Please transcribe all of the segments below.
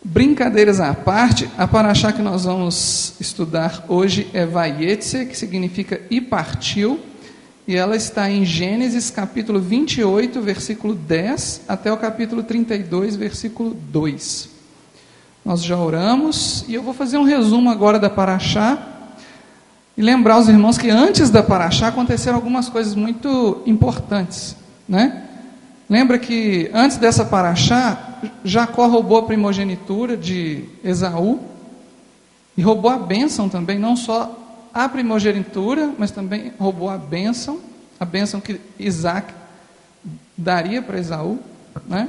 Brincadeiras à parte, a paraxá que nós vamos estudar hoje é Vayetze, que significa e partiu, e ela está em Gênesis capítulo 28, versículo 10, até o capítulo 32, versículo 2. Nós já oramos, e eu vou fazer um resumo agora da paraxá, e lembrar os irmãos que antes da paraxá aconteceram algumas coisas muito importantes, né? Lembra que antes dessa paraxá, Jacó roubou a primogenitura de Esaú, e roubou a bênção também, não só a primogenitura, mas também roubou a bênção que Isaac daria para Esaú, né?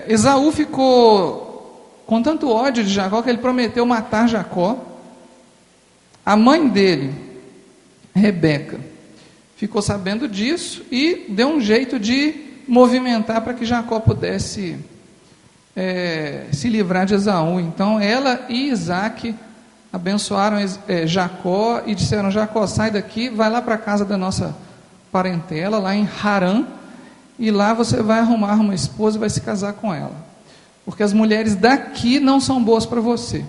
Esaú ficou com tanto ódio de Jacó que ele prometeu matar Jacó. A mãe dele, Rebeca, ficou sabendo disso e deu um jeito de movimentar para que Jacó pudesse se livrar de Esaú. Então ela e Isaac abençoaram Jacó e disseram: Jacó, sai daqui, vai lá para a casa da nossa parentela, lá em Harã, e lá você vai arrumar uma esposa e vai se casar com ela, porque as mulheres daqui não são boas para você.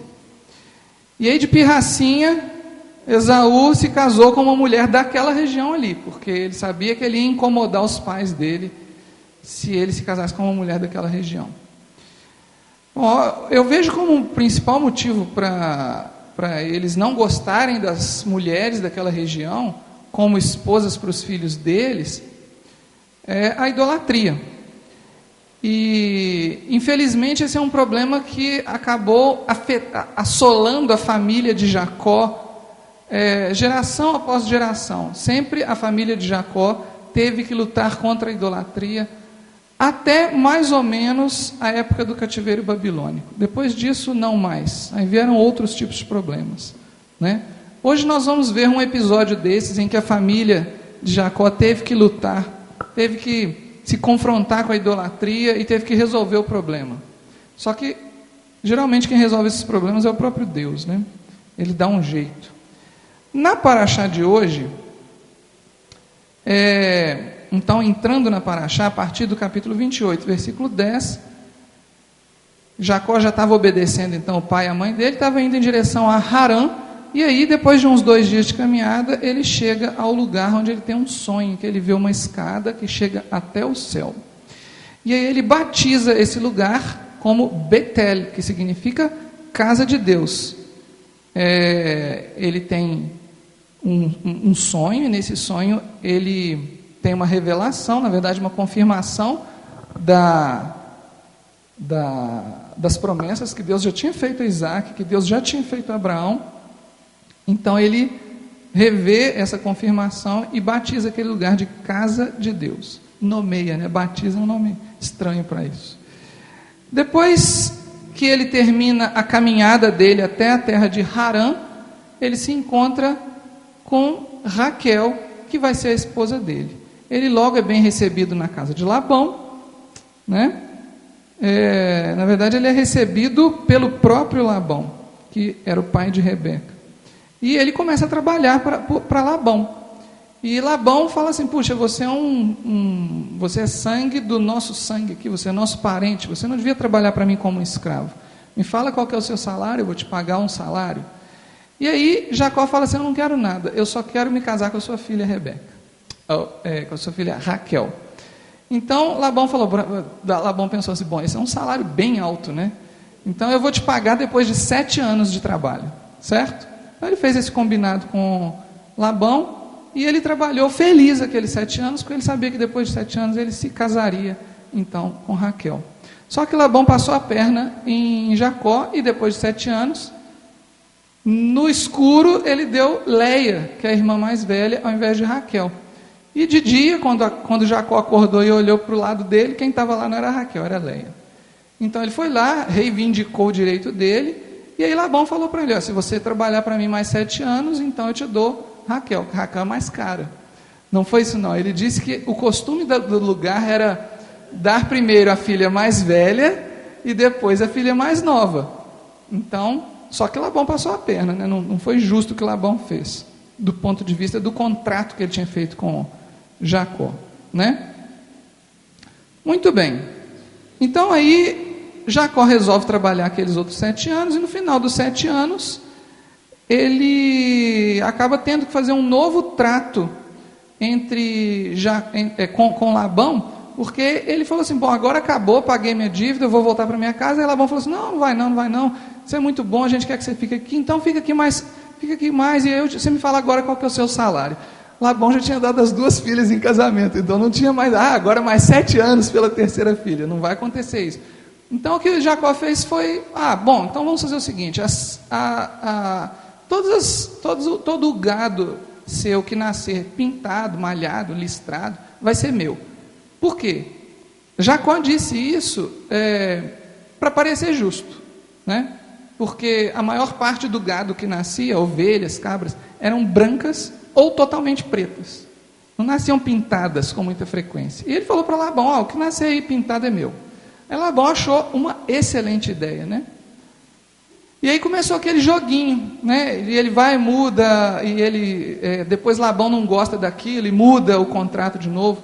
E aí, de pirracinha, Esaú se casou com uma mulher daquela região ali, porque ele sabia que ele ia incomodar os pais dele se ele se casasse com uma mulher daquela região. Bom, eu vejo como um principal motivo para eles não gostarem das mulheres daquela região como esposas para os filhos deles é a idolatria. E infelizmente esse é um problema que acabou assolando a família de Jacó, geração após geração. Sempre a família de Jacó teve que lutar contra a idolatria, até mais ou menos a época do cativeiro babilônico. Depois disso, não mais. Aí vieram outros tipos de problemas, né? Hoje nós vamos ver um episódio desses em que a família de Jacó teve que lutar, teve que se confrontar com a idolatria e teve que resolver o problema. Só que, geralmente, quem resolve esses problemas é o próprio Deus, né? Ele dá um jeito. Na paraxá de hoje, então, entrando na paraxá, a partir do capítulo 28, versículo 10, Jacó já estava obedecendo, então, o pai e a mãe dele, estava indo em direção a Harã, e aí, depois de uns 2 dias de caminhada, ele chega ao lugar onde ele tem um sonho, que ele vê uma escada que chega até o céu. E aí ele batiza esse lugar como Betel, que significa casa de Deus. Ele tem um sonho, e nesse sonho ele tem uma revelação, na verdade uma confirmação das promessas que Deus já tinha feito a Isaac, que Deus já tinha feito a Abraão. Então ele revê essa confirmação e batiza aquele lugar de casa de Deus. Nomeia, né? Batiza é um nome estranho para isso. Depois que ele termina a caminhada dele até a terra de Harã, ele se encontra com Raquel, que vai ser a esposa dele. Ele logo é bem recebido na casa de Labão, né? Na verdade ele é recebido pelo próprio Labão, que era o pai de Rebeca. E ele começa a trabalhar para Labão. E Labão fala assim: puxa, você você é sangue do nosso sangue aqui, você é nosso parente, você não devia trabalhar para mim como um escravo. Me fala qual que é o seu salário, eu vou te pagar um salário. E aí Jacó fala assim: eu não quero nada, eu só quero me casar com a sua filha Rebeca, com a sua filha Raquel. Então Labão pensou assim: bom, esse é um salário bem alto, né? Então eu vou te pagar depois de 7 anos de trabalho, certo? Então ele fez esse combinado com Labão, e ele trabalhou feliz aqueles 7 anos, porque ele sabia que depois de 7 anos ele se casaria então com Raquel. Só que Labão passou a perna em Jacó, e depois de 7 anos, no escuro, ele deu Leia, que é a irmã mais velha, ao invés de Raquel. E de dia, quando Jacó acordou e olhou para o lado dele, quem estava lá não era Raquel, era Leia. Então ele foi lá, reivindicou o direito dele, e aí Labão falou para ele: se você trabalhar para mim mais 7 anos, então eu te dou Raquel, que Raquel é mais cara. Não foi isso não, ele disse que o costume do lugar era dar primeiro a filha mais velha e depois a filha mais nova. Então, só que Labão passou a perna, né? Não foi justo o que Labão fez, do ponto de vista do contrato que ele tinha feito com Jacó, né? Muito bem. Então aí Jacó resolve trabalhar aqueles outros 7 anos, e no final dos 7 anos, ele acaba tendo que fazer um novo trato com Labão, porque ele falou assim, bom, agora acabou, paguei minha dívida, eu vou voltar para minha casa. E Labão falou assim, não vai não, isso é muito bom, a gente quer que você fique aqui, então fica aqui mais, e você me fala agora qual que é o seu salário. Labão já tinha dado as 2 filhas em casamento, então não tinha mais, agora mais 7 anos pela terceira filha, não vai acontecer isso. Então o que Jacó fez foi, bom, então vamos fazer o seguinte, todo o gado seu que nascer pintado, malhado, listrado, vai ser meu. Por quê? Jacó disse isso para parecer justo, né? Porque a maior parte do gado que nascia, ovelhas, cabras, eram brancas ou totalmente pretas. Não nasciam pintadas com muita frequência. E ele falou para Labão, o que nascer aí pintado é meu. Aí Labão achou uma excelente ideia, né? E aí começou aquele joguinho, né? E ele vai e muda, e depois Labão não gosta daquilo, e muda o contrato de novo.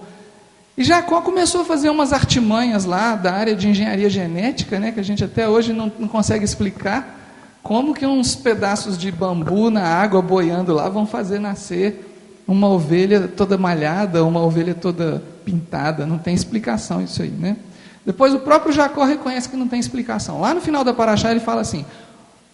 E Jacó começou a fazer umas artimanhas lá da área de engenharia genética, né? Que a gente até hoje não consegue explicar como que uns pedaços de bambu na água boiando lá vão fazer nascer uma ovelha toda malhada, uma ovelha toda pintada. Não tem explicação isso aí, né? Depois o próprio Jacó reconhece que não tem explicação. Lá no final da paraxá ele fala assim,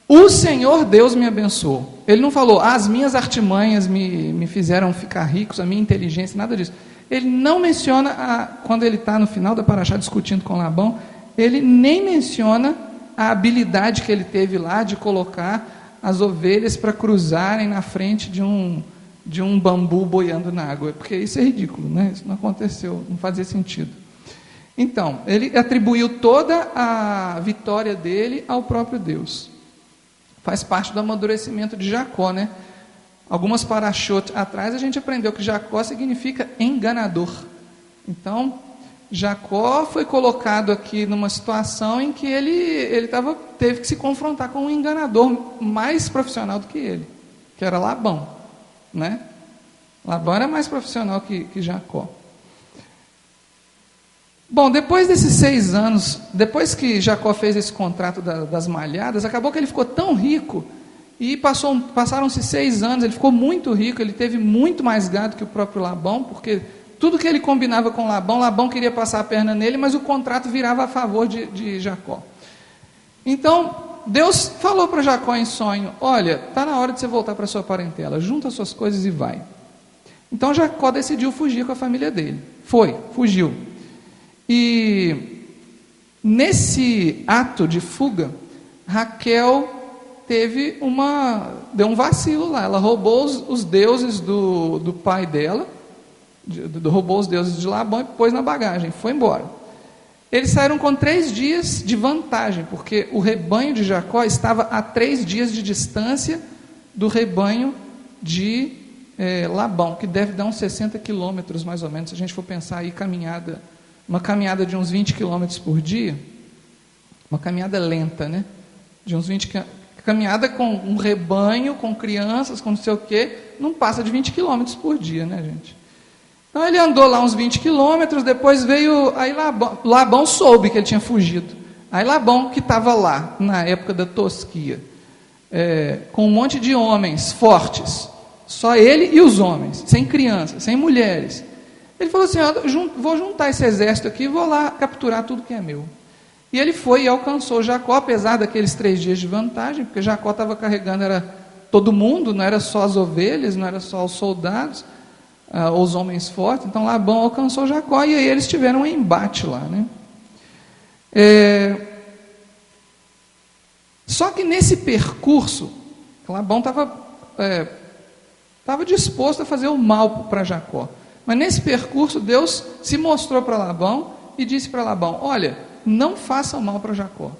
o Senhor Deus me abençoou. Ele não falou, as minhas artimanhas me fizeram ficar ricos, a minha inteligência, nada disso. Ele não menciona, quando ele está no final da paraxá discutindo com Labão, ele nem menciona a habilidade que ele teve lá de colocar as ovelhas para cruzarem na frente de um bambu boiando na água, porque isso é ridículo, né? Isso não aconteceu, não fazia sentido. Então, ele atribuiu toda a vitória dele ao próprio Deus. Faz parte do amadurecimento de Jacó, né? Algumas parashot atrás a gente aprendeu que Jacó significa enganador. Então, Jacó foi colocado aqui numa situação em que ele teve que se confrontar com um enganador mais profissional do que ele, que era Labão, né? Labão era mais profissional que Jacó. Bom, depois desses 6 anos, depois que Jacó fez esse contrato das malhadas, acabou que ele ficou tão rico, e passaram-se 6 anos, ele ficou muito rico, ele teve muito mais gado que o próprio Labão, porque tudo que ele combinava com Labão queria passar a perna nele, mas o contrato virava a favor de Jacó. Então, Deus falou para Jacó em sonho, olha, está na hora de você voltar para a sua parentela, junta as suas coisas e vai. Então Jacó decidiu fugir com a família dele, fugiu. E nesse ato de fuga, Raquel deu um vacilo lá, ela roubou os deuses do pai dela, roubou os deuses de Labão e pôs na bagagem, foi embora. Eles saíram com 3 dias de vantagem, porque o rebanho de Jacó estava a 3 dias de distância do rebanho de Labão, que deve dar uns 60 quilômetros mais ou menos, se a gente for pensar aí uma caminhada de uns 20 quilômetros por dia, uma caminhada lenta, né? De uns 20 caminhada com um rebanho, com crianças, com não sei o quê, não passa de 20 quilômetros por dia, né, gente? Então ele andou lá uns 20 quilômetros, depois veio, aí Labão soube que ele tinha fugido. Aí Labão, que estava lá, na época da tosquia, com um monte de homens fortes, só ele e os homens, sem crianças, sem mulheres. Ele falou assim, vou juntar esse exército aqui e vou lá capturar tudo que é meu. E ele foi e alcançou Jacó, apesar daqueles 3 dias de vantagem, porque Jacó estava carregando, era todo mundo, não era só as ovelhas, não era só os soldados, ou os homens fortes. Então Labão alcançou Jacó, e aí eles tiveram um embate lá, né? Só que nesse percurso, Labão estava disposto a fazer o mal para Jacó. Mas nesse percurso, Deus se mostrou para Labão e disse para Labão, olha, não faça o mal para Jacó.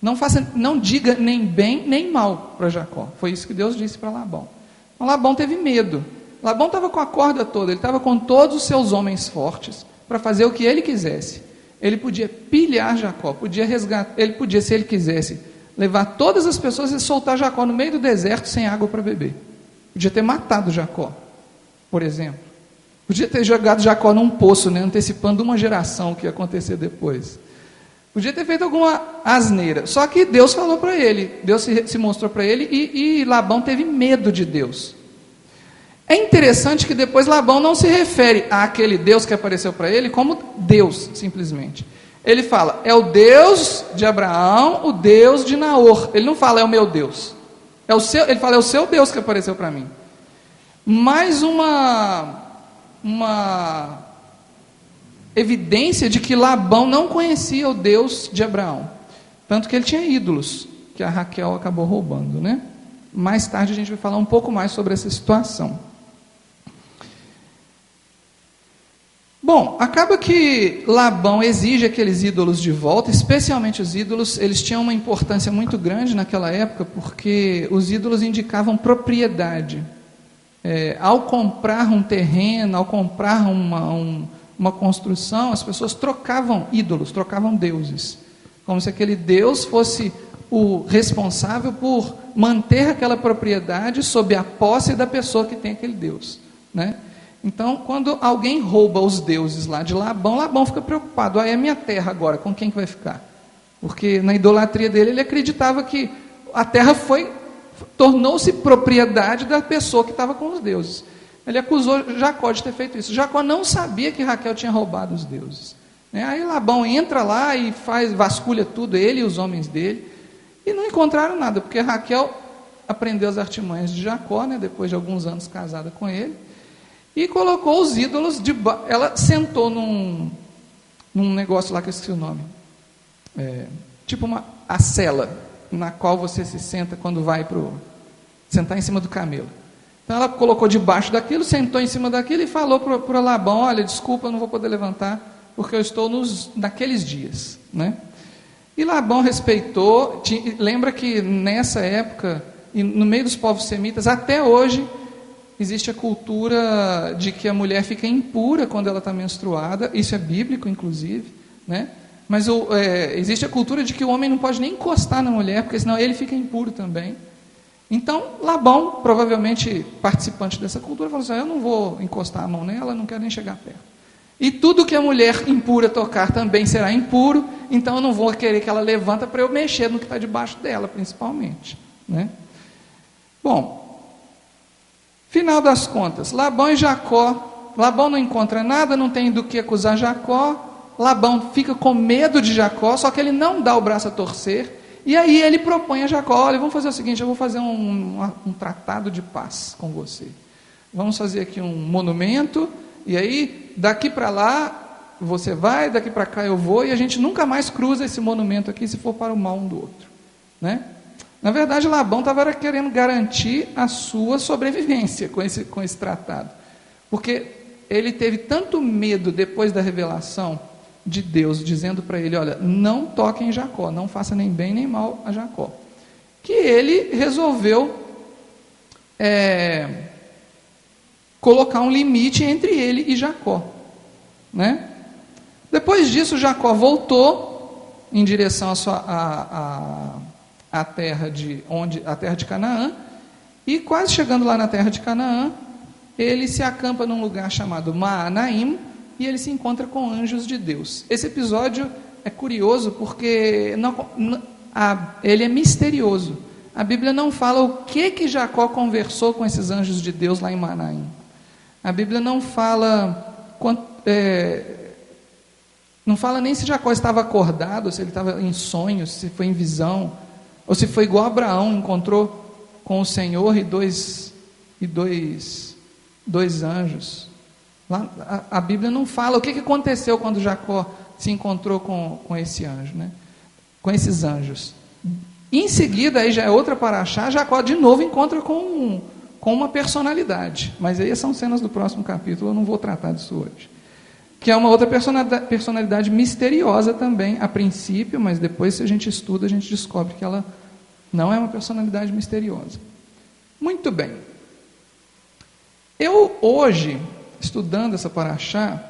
Não diga nem bem nem mal para Jacó. Foi isso que Deus disse para Labão. Então Labão teve medo. Labão estava com a corda toda, ele estava com todos os seus homens fortes para fazer o que ele quisesse. Ele podia pilhar Jacó, podia resgatar, ele podia, se ele quisesse, levar todas as pessoas e soltar Jacó no meio do deserto sem água para beber. Podia ter matado Jacó, por exemplo. Podia ter jogado Jacó num poço, né, antecipando uma geração que ia acontecer depois. Podia ter feito alguma asneira. Só que Deus falou para ele, Deus se mostrou para ele e Labão teve medo de Deus. É interessante que depois Labão não se refere àquele Deus que apareceu para ele como Deus, simplesmente. Ele fala, é o Deus de Abraão, o Deus de Naor. Ele não fala, é o meu Deus. Ele fala, é o seu Deus que apareceu para mim. Mais uma evidência de que Labão não conhecia o Deus de Abraão. Tanto que ele tinha ídolos, que a Raquel acabou roubando, né? Mais tarde a gente vai falar um pouco mais sobre essa situação. Bom, acaba que Labão exige aqueles ídolos de volta, especialmente os ídolos, eles tinham uma importância muito grande naquela época, porque os ídolos indicavam propriedade. Ao comprar um terreno, ao comprar uma construção, as pessoas trocavam ídolos, trocavam deuses, como se aquele Deus fosse o responsável por manter aquela propriedade sob a posse da pessoa que tem aquele Deus, né? Então, quando alguém rouba os deuses lá de Labão, Labão fica preocupado, é a minha terra agora, com quem que vai ficar? Porque na idolatria dele, ele acreditava que a terra tornou-se propriedade da pessoa que estava com os deuses. Ele acusou Jacó de ter feito isso. Jacó não sabia que Raquel tinha roubado os deuses. Aí Labão entra lá e vasculha tudo, ele e os homens dele, e não encontraram nada, porque Raquel aprendeu as artimanhas de Jacó, né, depois de alguns anos casada com ele, e colocou os ídolos, ela sentou num negócio lá que eu esqueci o nome, tipo a cela, na qual você se senta quando vai sentar em cima do camelo. Então ela colocou debaixo daquilo, sentou em cima daquilo e falou para Labão, olha, desculpa, eu não vou poder levantar, porque eu estou naqueles dias, né? E Labão respeitou, lembra que nessa época, e no meio dos povos semitas, até hoje, existe a cultura de que a mulher fica impura quando ela está menstruada, isso é bíblico, inclusive, né? Mas existe a cultura de que o homem não pode nem encostar na mulher, porque senão ele fica impuro também. Então, Labão, provavelmente participante dessa cultura, falou assim, eu não vou encostar a mão nela, não quero nem chegar perto. E tudo que a mulher impura tocar também será impuro, então eu não vou querer que ela levanta para eu mexer no que está debaixo dela, principalmente, né? Bom, final das contas, Labão e Jacó, Labão não encontra nada, não tem do que acusar Jacó, Labão fica com medo de Jacó, só que ele não dá o braço a torcer, e aí ele propõe a Jacó, olha, vamos fazer o seguinte, eu vou fazer um tratado de paz com você, vamos fazer aqui um monumento, e aí daqui para lá você vai, daqui para cá eu vou, e a gente nunca mais cruza esse monumento aqui, se for para o mal um do outro, né? Na verdade, Labão estava querendo garantir a sua sobrevivência com esse tratado, porque ele teve tanto medo depois da revelação de Deus, dizendo para ele, olha, não toque em Jacó, não faça nem bem nem mal a Jacó, que ele resolveu colocar um limite entre ele e Jacó, né? Depois disso, Jacó voltou em direção à terra de Canaã, e quase chegando lá na terra de Canaã, ele se acampa num lugar chamado Maanaim, e ele se encontra com anjos de Deus. Esse episódio é curioso porque ele é misterioso. A Bíblia não fala o que Jacó conversou com esses anjos de Deus lá em Maanaim. A Bíblia não fala nem se Jacó estava acordado, se ele estava em sonhos, se foi em visão, ou se foi igual Abraão, encontrou com o Senhor e dois anjos. Lá, a Bíblia não fala o que aconteceu quando Jacó se encontrou com esse anjo, né? Com esses anjos. Em seguida, aí já é outra paraxá, Jacó de novo encontra com uma personalidade, mas aí são cenas do próximo capítulo, eu não vou tratar disso hoje, que é uma outra personalidade misteriosa também, a princípio, mas depois, se a gente estuda, a gente descobre que ela não é uma personalidade misteriosa. Muito bem. Eu hoje, estudando essa paraxá,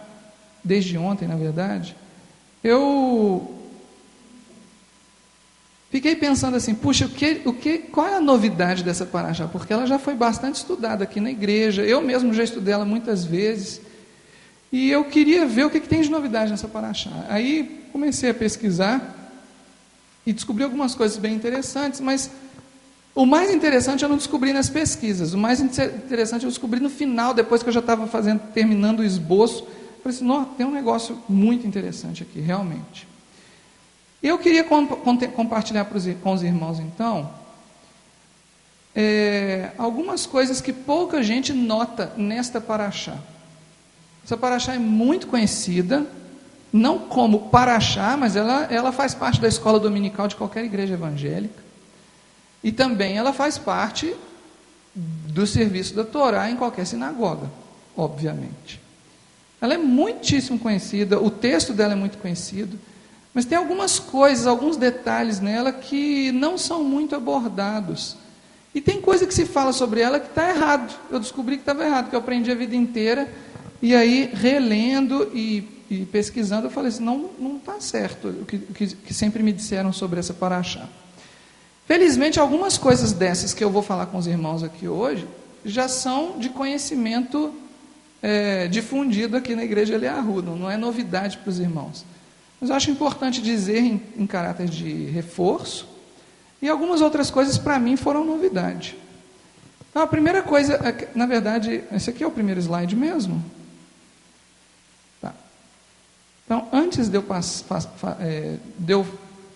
desde ontem, na verdade, eu fiquei pensando assim, puxa, qual é a novidade dessa paraxá? Porque ela já foi bastante estudada aqui na igreja, eu mesmo já estudei ela muitas vezes, e eu queria ver o que tem de novidade nessa paraxá. Aí comecei a pesquisar e descobri algumas coisas bem interessantes, mas o mais interessante eu não descobri nas pesquisas, o mais interessante eu descobri no final, depois que eu já estava terminando o esboço. Falei assim, não, tem um negócio muito interessante aqui, realmente. Eu queria compartilhar com os irmãos, então, algumas coisas que pouca gente nota nesta paraxá. Essa paraxá é muito conhecida, não como paraxá, mas ela faz parte da escola dominical de qualquer igreja evangélica. E também ela faz parte do serviço da Torá em qualquer sinagoga, obviamente. Ela é muitíssimo conhecida, o texto dela é muito conhecido, mas tem algumas coisas, alguns detalhes nela que não são muito abordados. E tem coisa que se fala sobre ela que está errado. Eu descobri que estava errado, que eu aprendi a vida inteira, e aí relendo e pesquisando, eu falei assim, não está certo o que sempre me disseram sobre essa paraxá. Felizmente, algumas coisas dessas que eu vou falar com os irmãos aqui hoje, já são de conhecimento difundido aqui na igreja Eliahu, não é novidade para os irmãos. Mas eu acho importante dizer em caráter de reforço, e algumas outras coisas para mim foram novidade. Então, a primeira coisa, na verdade, esse aqui é o primeiro slide mesmo? Tá. Então, antes de eu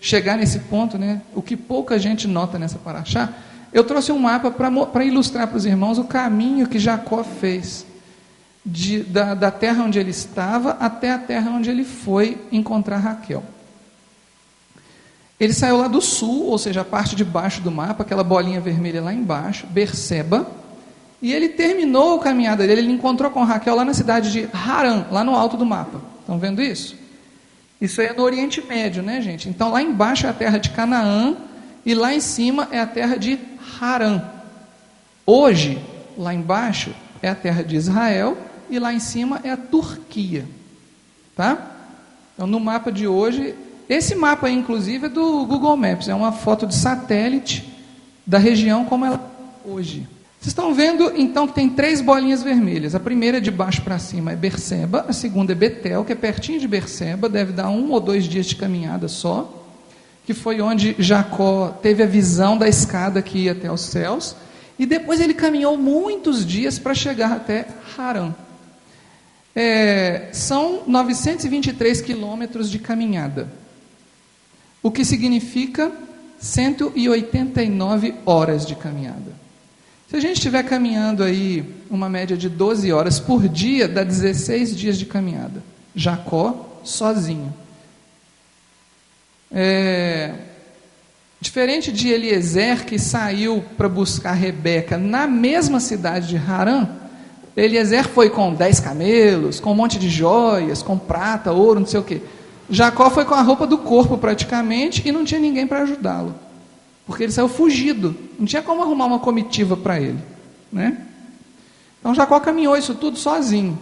chegar nesse ponto, né, o que pouca gente nota nessa paraxá, eu trouxe um mapa para ilustrar para os irmãos o caminho que Jacó fez, da terra onde ele estava até a terra onde ele foi encontrar Raquel. Ele saiu lá do sul, ou seja, a parte de baixo do mapa, aquela bolinha vermelha lá embaixo, Berseba, e ele terminou a caminhada dele, ele encontrou com Raquel lá na cidade de Harã, lá no alto do mapa. Estão vendo isso? Isso aí é no Oriente Médio, né, gente? Então, lá embaixo é a terra de Canaã, e lá em cima é a terra de Harã. Hoje, lá embaixo é a terra de Israel, e lá em cima é a Turquia. Tá? Então, no mapa de hoje, esse mapa aí, inclusive, é do Google Maps, é uma foto de satélite da região como ela é hoje. Vocês estão vendo, então, que tem 3 bolinhas vermelhas. A primeira, de baixo para cima, é Berseba. A segunda é Betel, que é pertinho de Berseba, deve dar 1 ou 2 dias de caminhada só, que foi onde Jacó teve a visão da escada que ia até os céus, e depois ele caminhou muitos dias para chegar até Harã. São 923 quilômetros de caminhada, o que significa 189 horas de caminhada. Se a gente estiver caminhando aí uma média de 12 horas por dia, dá 16 dias de caminhada. Jacó sozinho. Diferente de Eliezer, que saiu para buscar Rebeca na mesma cidade de Harã, Eliezer foi com 10 camelos, com um monte de joias, com prata, ouro, não sei o quê. Jacó foi com a roupa do corpo praticamente e não tinha ninguém para ajudá-lo, porque ele saiu fugido, não tinha como arrumar uma comitiva para ele, né? Então Jacó caminhou isso tudo sozinho.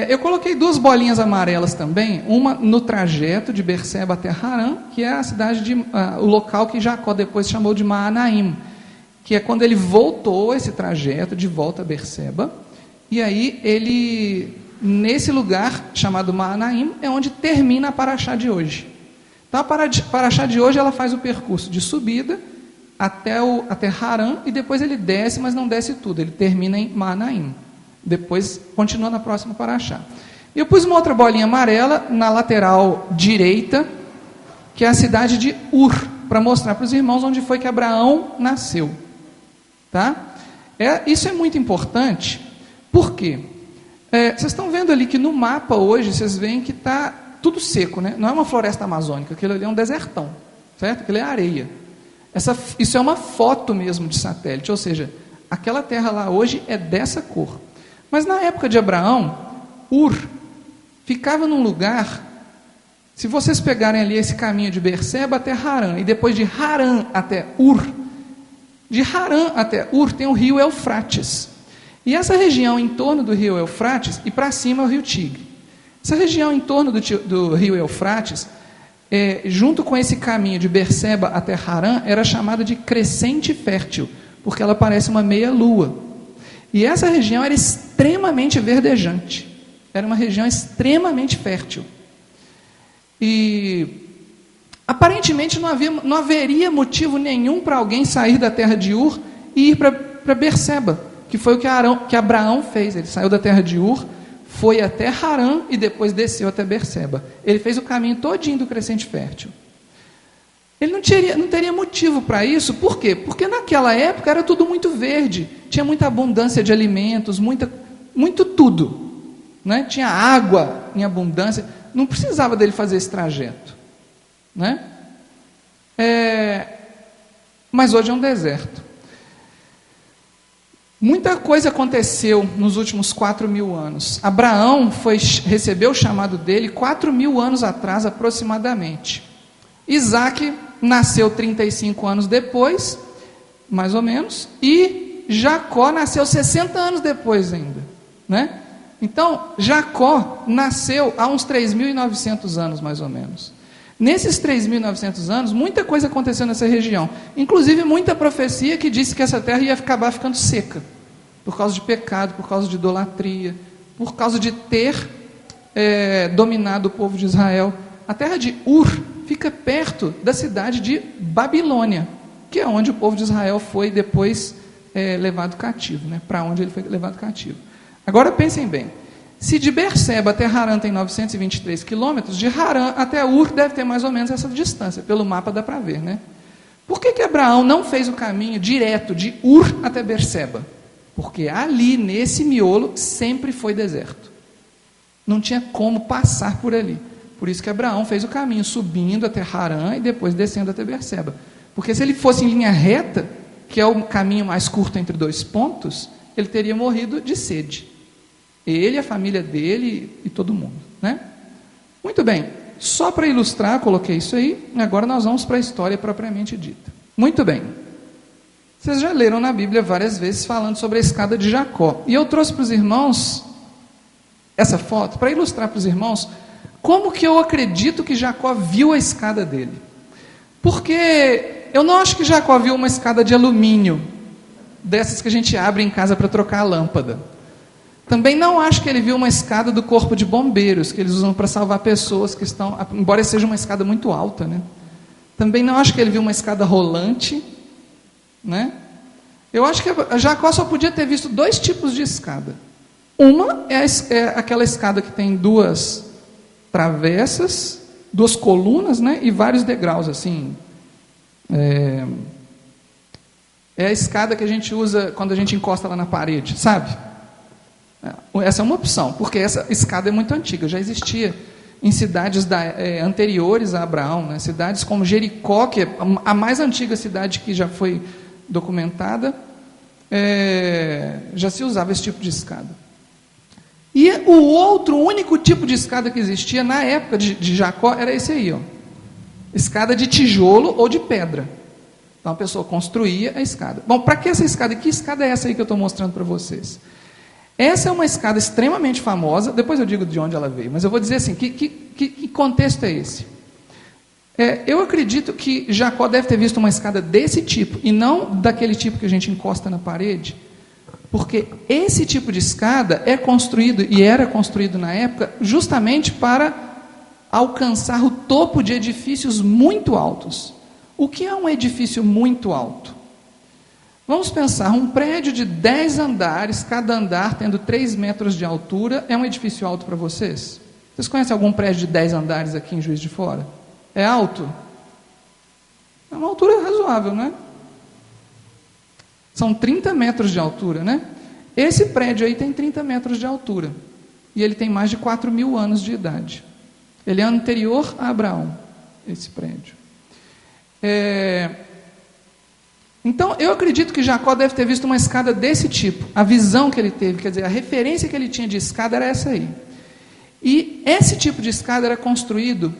Eu coloquei 2 bolinhas amarelas também, uma no trajeto de Berseba até Harã, que é a cidade o local que Jacó depois chamou de Maanaim, que é quando ele voltou esse trajeto de volta a Berseba, e aí ele, nesse lugar chamado Maanaim, é onde termina a paraxá de hoje. Então a paraxá de hoje ela faz o percurso de subida até Harã, e depois ele desce, mas não desce tudo, ele termina em Maanaim. Depois continua na próxima paraxá. Eu pus uma outra bolinha amarela na lateral direita, que é a cidade de Ur, para mostrar para os irmãos onde foi que Abraão nasceu. Tá? Isso é muito importante, por quê? Vocês estão vendo ali que no mapa hoje, vocês veem que está tudo seco, né? Não é uma floresta amazônica, aquilo ali é um desertão, certo? Aquilo é areia. Isso é uma foto mesmo de satélite, ou seja, aquela terra lá hoje é dessa cor. Mas na época de Abraão, Ur ficava num lugar, se vocês pegarem ali esse caminho de Berseba até Harã, e depois de Harã até Ur, de Harã até Ur tem o rio Eufrates. E essa região em torno do rio Eufrates, e para cima é o rio Tigre. Essa região em torno do rio Eufrates, junto com esse caminho de Berseba até Harã, era chamada de crescente fértil, porque ela parece uma meia-lua. E essa região era extremamente verdejante. Era uma região extremamente fértil. E aparentemente não haveria motivo nenhum para alguém sair da terra de Ur e ir para Berseba, que foi o que Abraão fez. Ele saiu da terra de Ur, foi até Harã e depois desceu até Berseba. Ele fez o caminho todinho do crescente fértil. Ele não teria motivo para isso. Por quê? Porque naquela época era tudo muito verde, tinha muita abundância de alimentos, muito tudo, né? Tinha água em abundância, não precisava dele fazer esse trajeto, né? Mas hoje é um deserto. Muita coisa aconteceu nos últimos 4.000 anos. Abraão recebeu o chamado dele 4.000 anos atrás, aproximadamente. Isaac nasceu 35 anos depois, mais ou menos, e Jacó nasceu 60 anos depois ainda, né? Então, Jacó nasceu há uns 3.900 anos, mais ou menos. Nesses 3.900 anos, muita coisa aconteceu nessa região, inclusive muita profecia que disse que essa terra ia acabar ficando seca, por causa de pecado, por causa de idolatria, por causa de ter dominado o povo de Israel. A terra de Ur fica perto da cidade de Babilônia, que é onde o povo de Israel foi depois levado cativo, né? Para onde ele foi levado cativo. Agora pensem bem, se de Berseba até Harã tem 923 quilômetros, de Harã até Ur deve ter mais ou menos essa distância, pelo mapa dá para ver, né? Por que Abraão não fez o caminho direto de Ur até Berseba? Porque ali, nesse miolo, sempre foi deserto. Não tinha como passar por ali. Por isso que Abraão fez o caminho, subindo até Harã e depois descendo até Berseba. Porque se ele fosse em linha reta, que é o caminho mais curto entre dois pontos, ele teria morrido de sede. Ele, a família dele e todo mundo, né? Muito bem, só para ilustrar, coloquei isso aí, agora nós vamos para a história propriamente dita. Muito bem, vocês já leram na Bíblia várias vezes falando sobre a escada de Jacó, e eu trouxe para os irmãos essa foto, para ilustrar para os irmãos, como que eu acredito que Jacó viu a escada dele. Porque eu não acho que Jacó viu uma escada de alumínio, dessas que a gente abre em casa para trocar a lâmpada. Também não acho que ele viu uma escada do corpo de bombeiros, que eles usam para salvar pessoas que estão, embora seja uma escada muito alta, né? Também não acho que ele viu uma escada rolante, né? Eu acho que Jacó só podia ter visto dois tipos de escada. Uma é aquela escada que tem duas travessas, duas colunas, né? E vários degraus, assim. É a escada que a gente usa quando a gente encosta lá na parede, sabe? Essa é uma opção, porque essa escada é muito antiga, já existia em cidades anteriores a Abraão, né? Cidades como Jericó, que é a mais antiga cidade que já foi documentada, já se usava esse tipo de escada. E o outro único tipo de escada que existia na época de Jacó era esse aí, ó. Escada de tijolo ou de pedra. Então a pessoa construía a escada. Bom, para que essa escada? Que escada é essa aí que eu estou mostrando para vocês? Essa é uma escada extremamente famosa, depois eu digo de onde ela veio, mas eu vou dizer assim, que contexto é esse? Eu acredito que Jacó deve ter visto uma escada desse tipo, e não daquele tipo que a gente encosta na parede, porque esse tipo de escada é construído, e era construído na época, justamente para alcançar o topo de edifícios muito altos. O que é um edifício muito alto? Vamos pensar, um prédio de 10 andares, cada andar tendo 3 metros de altura, é um edifício alto para vocês? Vocês conhecem algum prédio de 10 andares aqui em Juiz de Fora? É alto? É uma altura razoável, né? São 30 metros de altura, né? Esse prédio aí tem 30 metros de altura, e ele tem mais de 4.000 anos de idade. Ele é anterior a Abraão, esse prédio. Então, eu acredito que Jacó deve ter visto uma escada desse tipo. A visão que ele teve, quer dizer, a referência que ele tinha de escada era essa aí. E esse tipo de escada era construído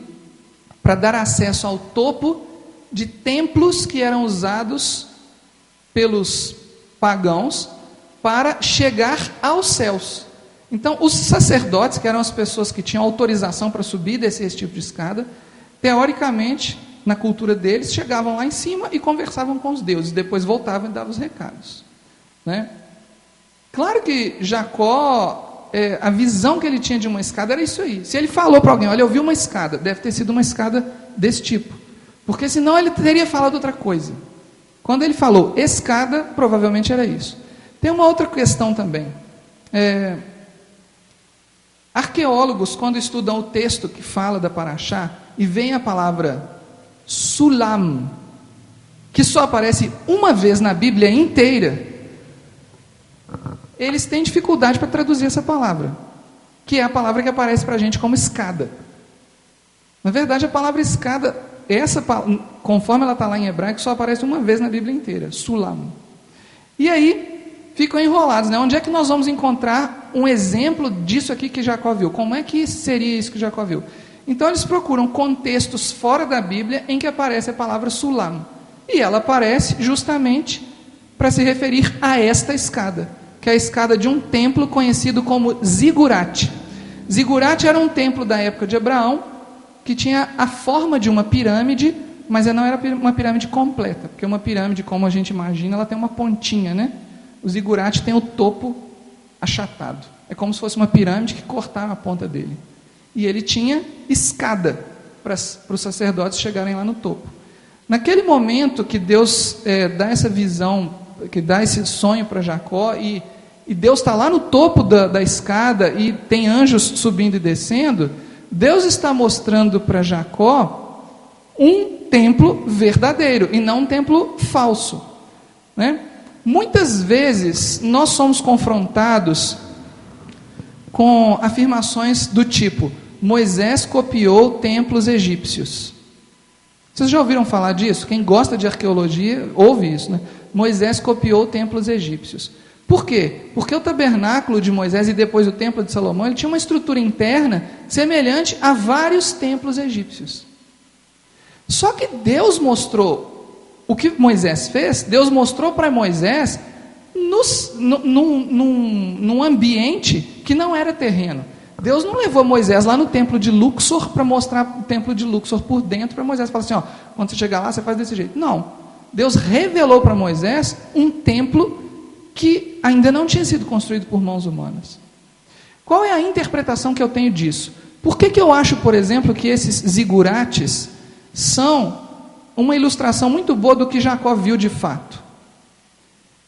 para dar acesso ao topo de templos que eram usados pelos pagãos para chegar aos céus. Então, os sacerdotes, que eram as pessoas que tinham autorização para subir e descer esse tipo de escada, teoricamente, na cultura deles, chegavam lá em cima e conversavam com os deuses, depois voltavam e davam os recados, né? Claro que Jacó a visão que ele tinha de uma escada era isso aí. Se ele falou para alguém, olha, eu vi uma escada, deve ter sido uma escada desse tipo. Porque senão ele teria falado outra coisa. Quando ele falou escada, provavelmente era isso. Tem uma outra questão também. Arqueólogos, quando estudam o texto que fala da Paraxá, e vem a palavra sulam, que só aparece uma vez na Bíblia inteira, eles têm dificuldade para traduzir essa palavra, que é a palavra que aparece para a gente como escada. Na verdade, a palavra escada, conforme ela está lá em hebraico, só aparece uma vez na Bíblia inteira, sulam. E aí, ficam enrolados, né? Onde é que nós vamos encontrar um exemplo disso aqui que Jacó viu? Como é que seria isso que Jacó viu? Então, eles procuram contextos fora da Bíblia em que aparece a palavra sulam. E ela aparece justamente para se referir a esta escada, que é a escada de um templo conhecido como zigurate. Zigurate era um templo da época de Abraão, que tinha a forma de uma pirâmide, mas não era uma pirâmide completa, porque uma pirâmide, como a gente imagina, ela tem uma pontinha, né? O zigurate tem o topo achatado. É como se fosse uma pirâmide que cortava a ponta dele. E ele tinha escada para os sacerdotes chegarem lá no topo. Naquele momento que Deus dá essa visão, que dá esse sonho para Jacó, e Deus está lá no topo da escada, e tem anjos subindo e descendo, Deus está mostrando para Jacó um templo verdadeiro, e não um templo falso, né? Muitas vezes nós somos confrontados com afirmações do tipo: Moisés copiou templos egípcios. Vocês já ouviram falar disso? Quem gosta de arqueologia ouve isso, né? Moisés copiou templos egípcios. Por quê? Porque o tabernáculo de Moisés e depois o templo de Salomão, ele tinha uma estrutura interna semelhante a vários templos egípcios. Só que Deus mostrou o que Moisés fez. Deus mostrou para Moisés num ambiente que não era terreno. Deus não levou Moisés lá no templo de Luxor para mostrar o templo de Luxor por dentro, para Moisés falar assim, ó, quando você chegar lá, você faz desse jeito. Não. Deus revelou para Moisés um templo que ainda não tinha sido construído por mãos humanas. Qual é a interpretação que eu tenho disso? Por que eu acho, por exemplo, que esses zigurates são uma ilustração muito boa do que Jacó viu de fato?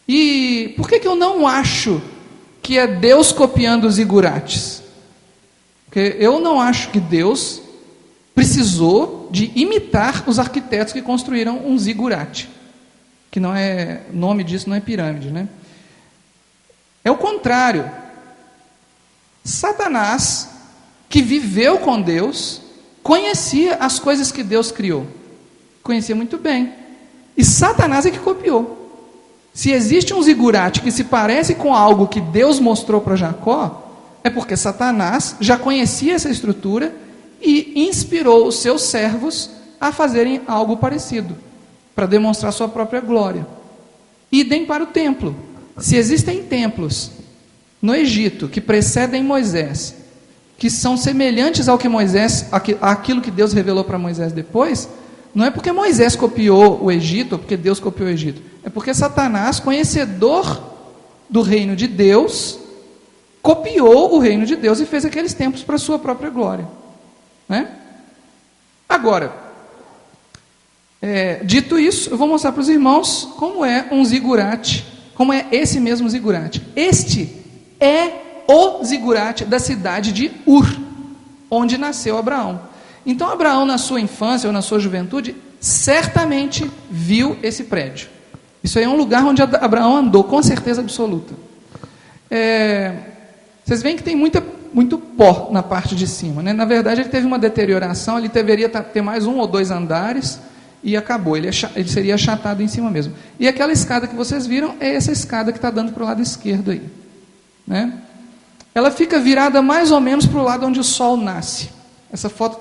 E por que eu não acho que é Deus copiando os zigurates? Porque eu não acho que Deus precisou de imitar os arquitetos que construíram um zigurate, que não é, o nome disso não é pirâmide, né? É o contrário. Satanás, que viveu com Deus, conhecia as coisas que Deus criou, conhecia muito bem, e Satanás é que copiou. Se existe um zigurate que se parece com algo que Deus mostrou para Jacó, é porque Satanás já conhecia essa estrutura e inspirou os seus servos a fazerem algo parecido, para demonstrar sua própria glória. Idem para o templo. Se existem templos no Egito que precedem Moisés, que são semelhantes ao que àquilo que Deus revelou para Moisés depois, não é porque Moisés copiou o Egito, ou porque Deus copiou o Egito, é porque Satanás, conhecedor do reino de Deus, copiou o reino de Deus e fez aqueles templos para a sua própria glória, né? Agora, dito isso, eu vou mostrar para os irmãos como é um zigurate, como é esse mesmo zigurate. Este é o zigurate da cidade de Ur, onde nasceu Abraão. Então Abraão, na sua infância ou na sua juventude, certamente viu esse prédio. Isso aí é um lugar onde Abraão andou, com certeza absoluta. Vocês veem que tem muito pó na parte de cima, né? Na verdade, ele teve uma deterioração, ele deveria ter mais 1 ou 2 andares, e acabou, ele seria achatado em cima mesmo. E aquela escada que vocês viram, é essa escada que está dando para o lado esquerdo aí, né? Ela fica virada mais ou menos para o lado onde o sol nasce. Essa foto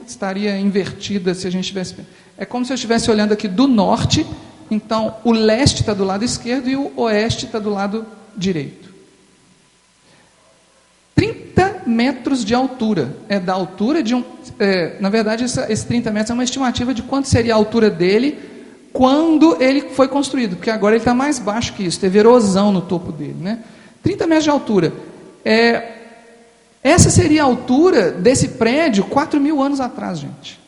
estaria invertida se a gente tivesse... É como se eu estivesse olhando aqui do norte, então o leste está do lado esquerdo e o oeste está do lado direito. 30 metros de altura, é da altura de na verdade, esses 30 metros é uma estimativa de quanto seria a altura dele quando ele foi construído, porque agora ele está mais baixo que isso, teve erosão no topo dele, né? 30 metros de altura. Essa seria a altura desse prédio 4.000 anos atrás, gente.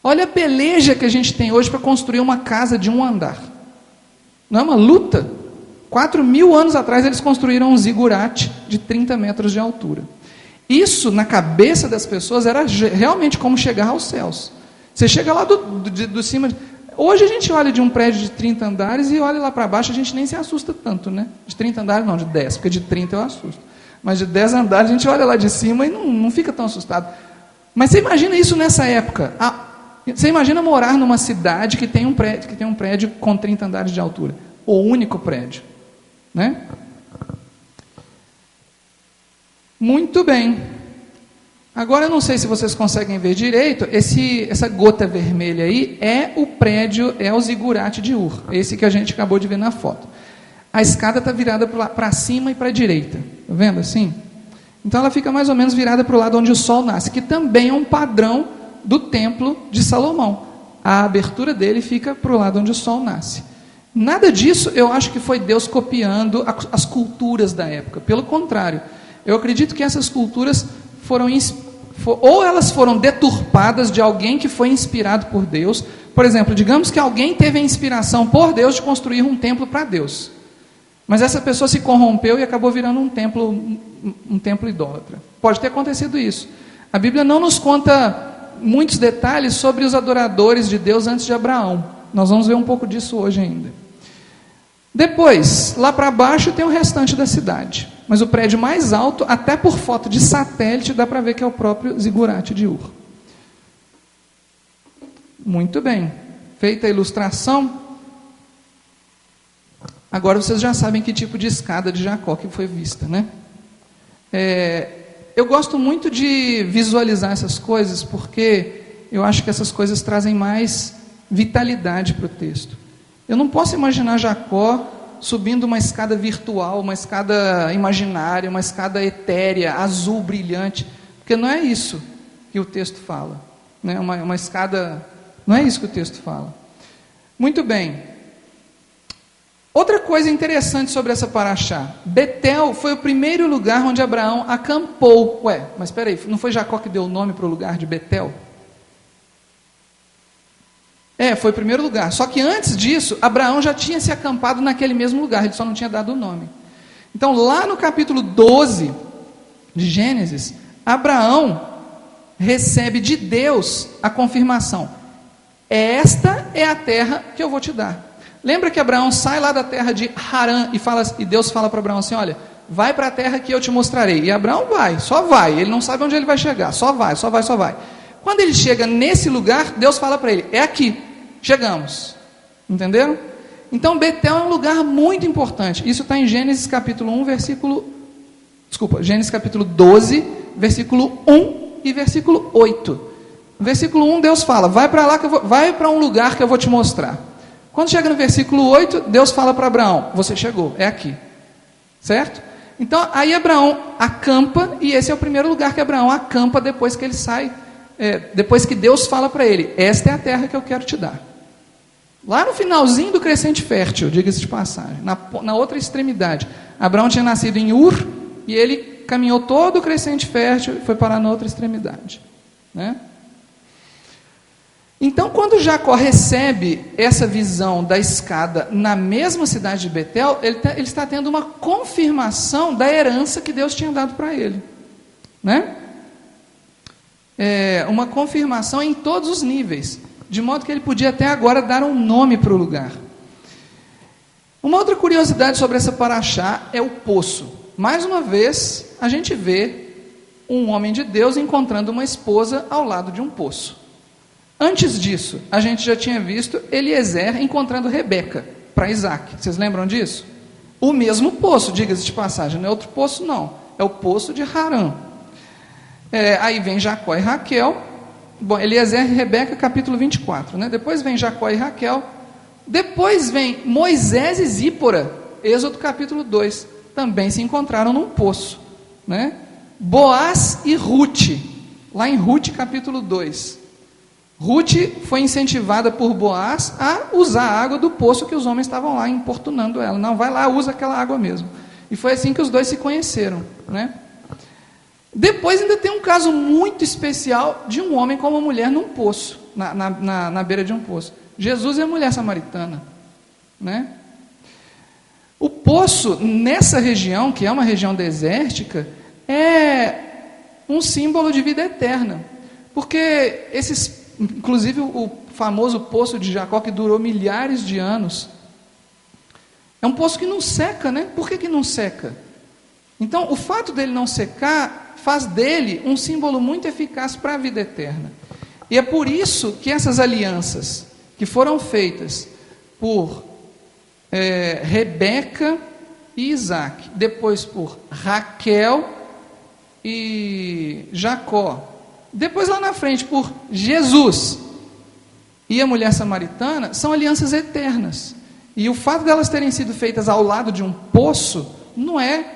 Olha a peleja que a gente tem hoje para construir uma casa de um andar. Não é uma luta? 4.000 anos atrás eles construíram um zigurate de 30 metros de altura. Isso, na cabeça das pessoas, era realmente como chegar aos céus. Você chega lá do cima... Hoje a gente olha de um prédio de 30 andares e olha lá para baixo, a gente nem se assusta tanto, né? De 30 andares não, de 10, porque de 30 eu assusto. Mas de 10 andares a gente olha lá de cima e não fica tão assustado. Mas você imagina isso nessa época. Você imagina morar numa cidade que tem um prédio com 30 andares de altura. O único prédio. Né? Muito bem. Agora eu não sei se vocês conseguem ver direito, essa gota vermelha aí é o prédio, é o zigurate de Ur, esse que a gente acabou de ver na foto. A escada está virada para cima e para a direita, está vendo assim? Então ela fica mais ou menos virada para o lado onde o sol nasce, que também é um padrão do templo de Salomão. A abertura dele fica para o lado onde o sol nasce. Nada disso eu acho que foi Deus copiando as culturas da época, pelo contrário, eu acredito que essas culturas ou elas foram deturpadas de alguém que foi inspirado por Deus. Por exemplo, digamos que alguém teve a inspiração por Deus de construir um templo para Deus, mas essa pessoa se corrompeu e acabou virando um templo idólatra. Pode ter acontecido isso. A Bíblia não nos conta muitos detalhes sobre os adoradores de Deus antes de Abraão. Nós vamos ver um pouco disso hoje ainda. Depois, lá para baixo tem o restante da cidade, mas o prédio mais alto, até por foto de satélite, dá para ver que é o próprio zigurate de Ur. Muito bem, feita a ilustração, agora vocês já sabem que tipo de escada de Jacó que foi vista, né? Eu gosto muito de visualizar essas coisas, porque eu acho que essas coisas trazem mais vitalidade para o texto. Eu não posso imaginar Jacó subindo uma escada virtual, uma escada imaginária, uma escada etérea, azul, brilhante, porque não é isso que o texto fala, né? Uma escada, não é isso que o texto fala. Muito bem. Outra coisa interessante sobre essa paraxá, Betel foi o primeiro lugar onde Abraão acampou. Mas espera aí, não foi Jacó que deu o nome para o lugar de Betel? Foi o primeiro lugar. Só que antes disso, Abraão já tinha se acampado naquele mesmo lugar, ele só não tinha dado o nome. Então, lá no capítulo 12 de Gênesis, Abraão recebe de Deus a confirmação: esta é a terra que eu vou te dar. Lembra que Abraão sai lá da terra de Harã e Deus fala para Abraão assim: olha, vai para a terra que eu te mostrarei. E Abraão vai, só vai, ele não sabe onde ele vai chegar, só vai. Quando ele chega nesse lugar, Deus fala para ele: é aqui. Chegamos, entenderam? Então Betel é um lugar muito importante. Isso está em Gênesis capítulo 12, versículo 1 e versículo 8. No versículo 1 Deus fala: vai para lá, vai para um lugar que eu vou te mostrar. Quando chega no versículo 8, Deus fala para Abraão: você chegou, é aqui, certo? Então aí Abraão acampa, e esse é o primeiro lugar que Abraão acampa depois que ele sai, depois que Deus fala para ele: esta é a terra que eu quero te dar. Lá no finalzinho do crescente fértil, diga-se de passagem, na outra extremidade, Abraão tinha nascido em Ur, e ele caminhou todo o crescente fértil e foi parar na outra extremidade, né? Então, quando Jacó recebe essa visão da escada na mesma cidade de Betel, ele está tendo uma confirmação da herança que Deus tinha dado para ele, né? Uma confirmação em todos os níveis, de modo que ele podia até agora dar um nome para o lugar. Uma outra curiosidade sobre essa paraxá é o poço. Mais uma vez, a gente vê um homem de Deus encontrando uma esposa ao lado de um poço. Antes disso, a gente já tinha visto Eliezer encontrando Rebeca para Isaac. Vocês lembram disso? O mesmo poço, diga-se de passagem, não é outro poço não, é o poço de Harã. Aí vem Jacó e Raquel. Bom, Eliezer e Rebeca, capítulo 24, né? Depois vem Jacó e Raquel. Depois vem Moisés e Zípora, Êxodo capítulo 2. Também se encontraram num poço, né? Boaz e Ruth, lá em Ruth capítulo 2. Ruth foi incentivada por Boaz a usar a água do poço que os homens estavam lá importunando ela. Não, vai lá, usa aquela água mesmo. E foi assim que os dois se conheceram, né? Depois ainda tem um caso muito especial de um homem com uma mulher num poço, na beira de um poço. Jesus e a mulher samaritana, né? O poço, nessa região, que é uma região desértica, é um símbolo de vida eterna. Porque inclusive o famoso poço de Jacó, que durou milhares de anos, é um poço que não seca, né? Por que não seca? Então, o fato dele não secar faz dele um símbolo muito eficaz para a vida eterna. E é por isso que essas alianças que foram feitas por Rebeca e Isaac, depois por Raquel e Jacó, depois lá na frente por Jesus e a mulher samaritana, são alianças eternas. E o fato delas terem sido feitas ao lado de um poço não é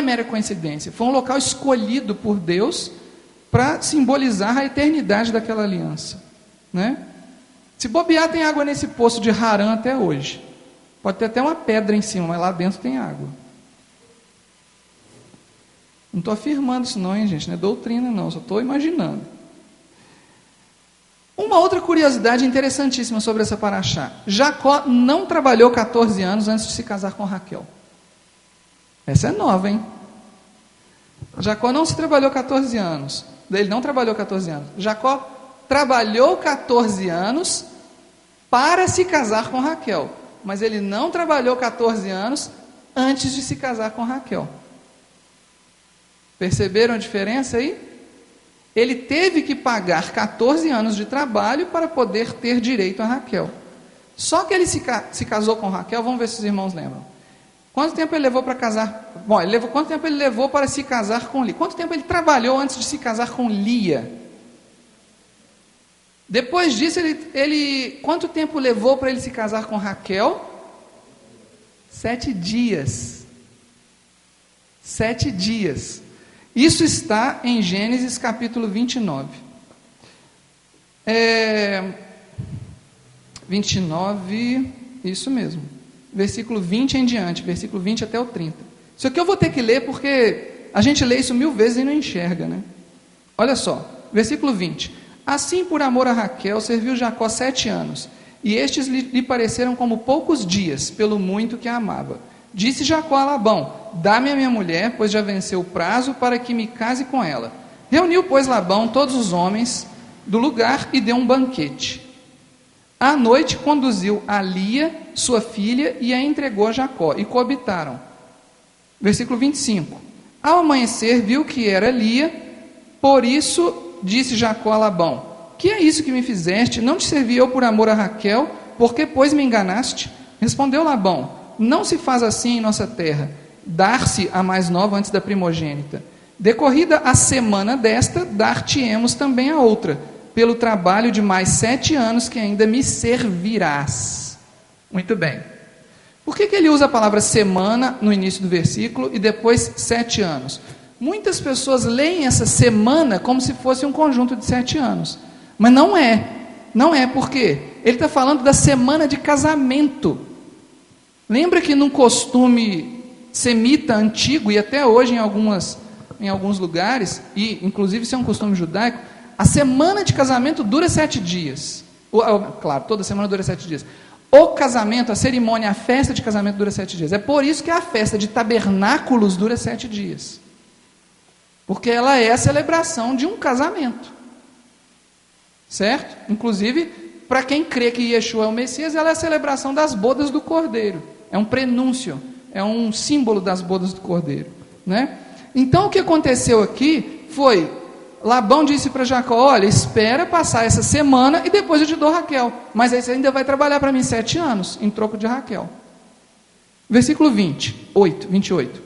mera coincidência. Foi um local escolhido por Deus para simbolizar a eternidade daquela aliança, né? Se bobear, tem água nesse poço de Harã até hoje. Pode ter até uma pedra em cima, mas lá dentro tem água. Não estou afirmando isso não, hein, gente? Não é doutrina não, só estou imaginando. Uma outra curiosidade interessantíssima sobre essa paraxá. Jacó não trabalhou 14 anos antes de se casar com Raquel. Essa é nova, hein? Jacó não trabalhou 14 anos. Ele não trabalhou 14 anos. Jacó trabalhou 14 anos para se casar com Raquel. Mas ele não trabalhou 14 anos antes de se casar com Raquel. Perceberam a diferença aí? Ele teve que pagar 14 anos de trabalho para poder ter direito a Raquel. Só que ele se casou com Raquel, vamos ver se os irmãos lembram. Quanto tempo ele levou para casar? Bom, quanto tempo ele levou para se casar com Lia? Quanto tempo ele trabalhou antes de se casar com Lia? Depois disso, quanto tempo levou para ele se casar com Raquel? 7 dias. 7 dias. Isso está em Gênesis capítulo 29. 29, isso mesmo. Versículo 20 em diante, versículo 20 até o 30. Isso aqui eu vou ter que ler porque a gente lê isso 1000 vezes e não enxerga, né? Olha só, versículo 20. Assim, por amor a Raquel, serviu Jacó 7 anos, e estes lhe pareceram como poucos dias, pelo muito que a amava. Disse Jacó a Labão: dá-me a minha mulher, pois já venceu o prazo, para que me case com ela. Reuniu, pois, Labão todos os homens do lugar e deu um banquete. À noite conduziu a Lia, sua filha, e a entregou a Jacó, e coabitaram. Versículo 25. Ao amanhecer, viu que era Lia, por isso disse Jacó a Labão: que é isso que me fizeste? Não te servi eu por amor a Raquel? Por que, pois, me enganaste? Respondeu Labão: não se faz assim em nossa terra, dar-se a mais nova antes da primogênita. Decorrida a semana desta, dar-te-emos também a outra, pelo trabalho de mais 7 anos que ainda me servirás. Muito bem. Por que ele usa a palavra semana no início do versículo e depois 7 anos? Muitas pessoas leem essa semana como se fosse um conjunto de 7 anos. Mas não é. Não é, por quê? Ele está falando da semana de casamento. Lembra que num costume semita antigo, e até hoje em alguns lugares, e inclusive isso é um costume judaico, a semana de casamento dura 7 dias. Claro, toda semana dura 7 dias. O casamento, a cerimônia, a festa de casamento dura 7 dias. É por isso que a festa de tabernáculos dura 7 dias. Porque ela é a celebração de um casamento. Certo? Inclusive, para quem crê que Yeshua é o Messias, ela é a celebração das bodas do Cordeiro. É um prenúncio, é um símbolo das bodas do Cordeiro, né? Então o que aconteceu aqui foi, Labão disse para Jacó: olha, espera passar essa semana e depois eu te dou Raquel, mas aí você ainda vai trabalhar para mim 7 anos, em troco de Raquel. Versículo 28.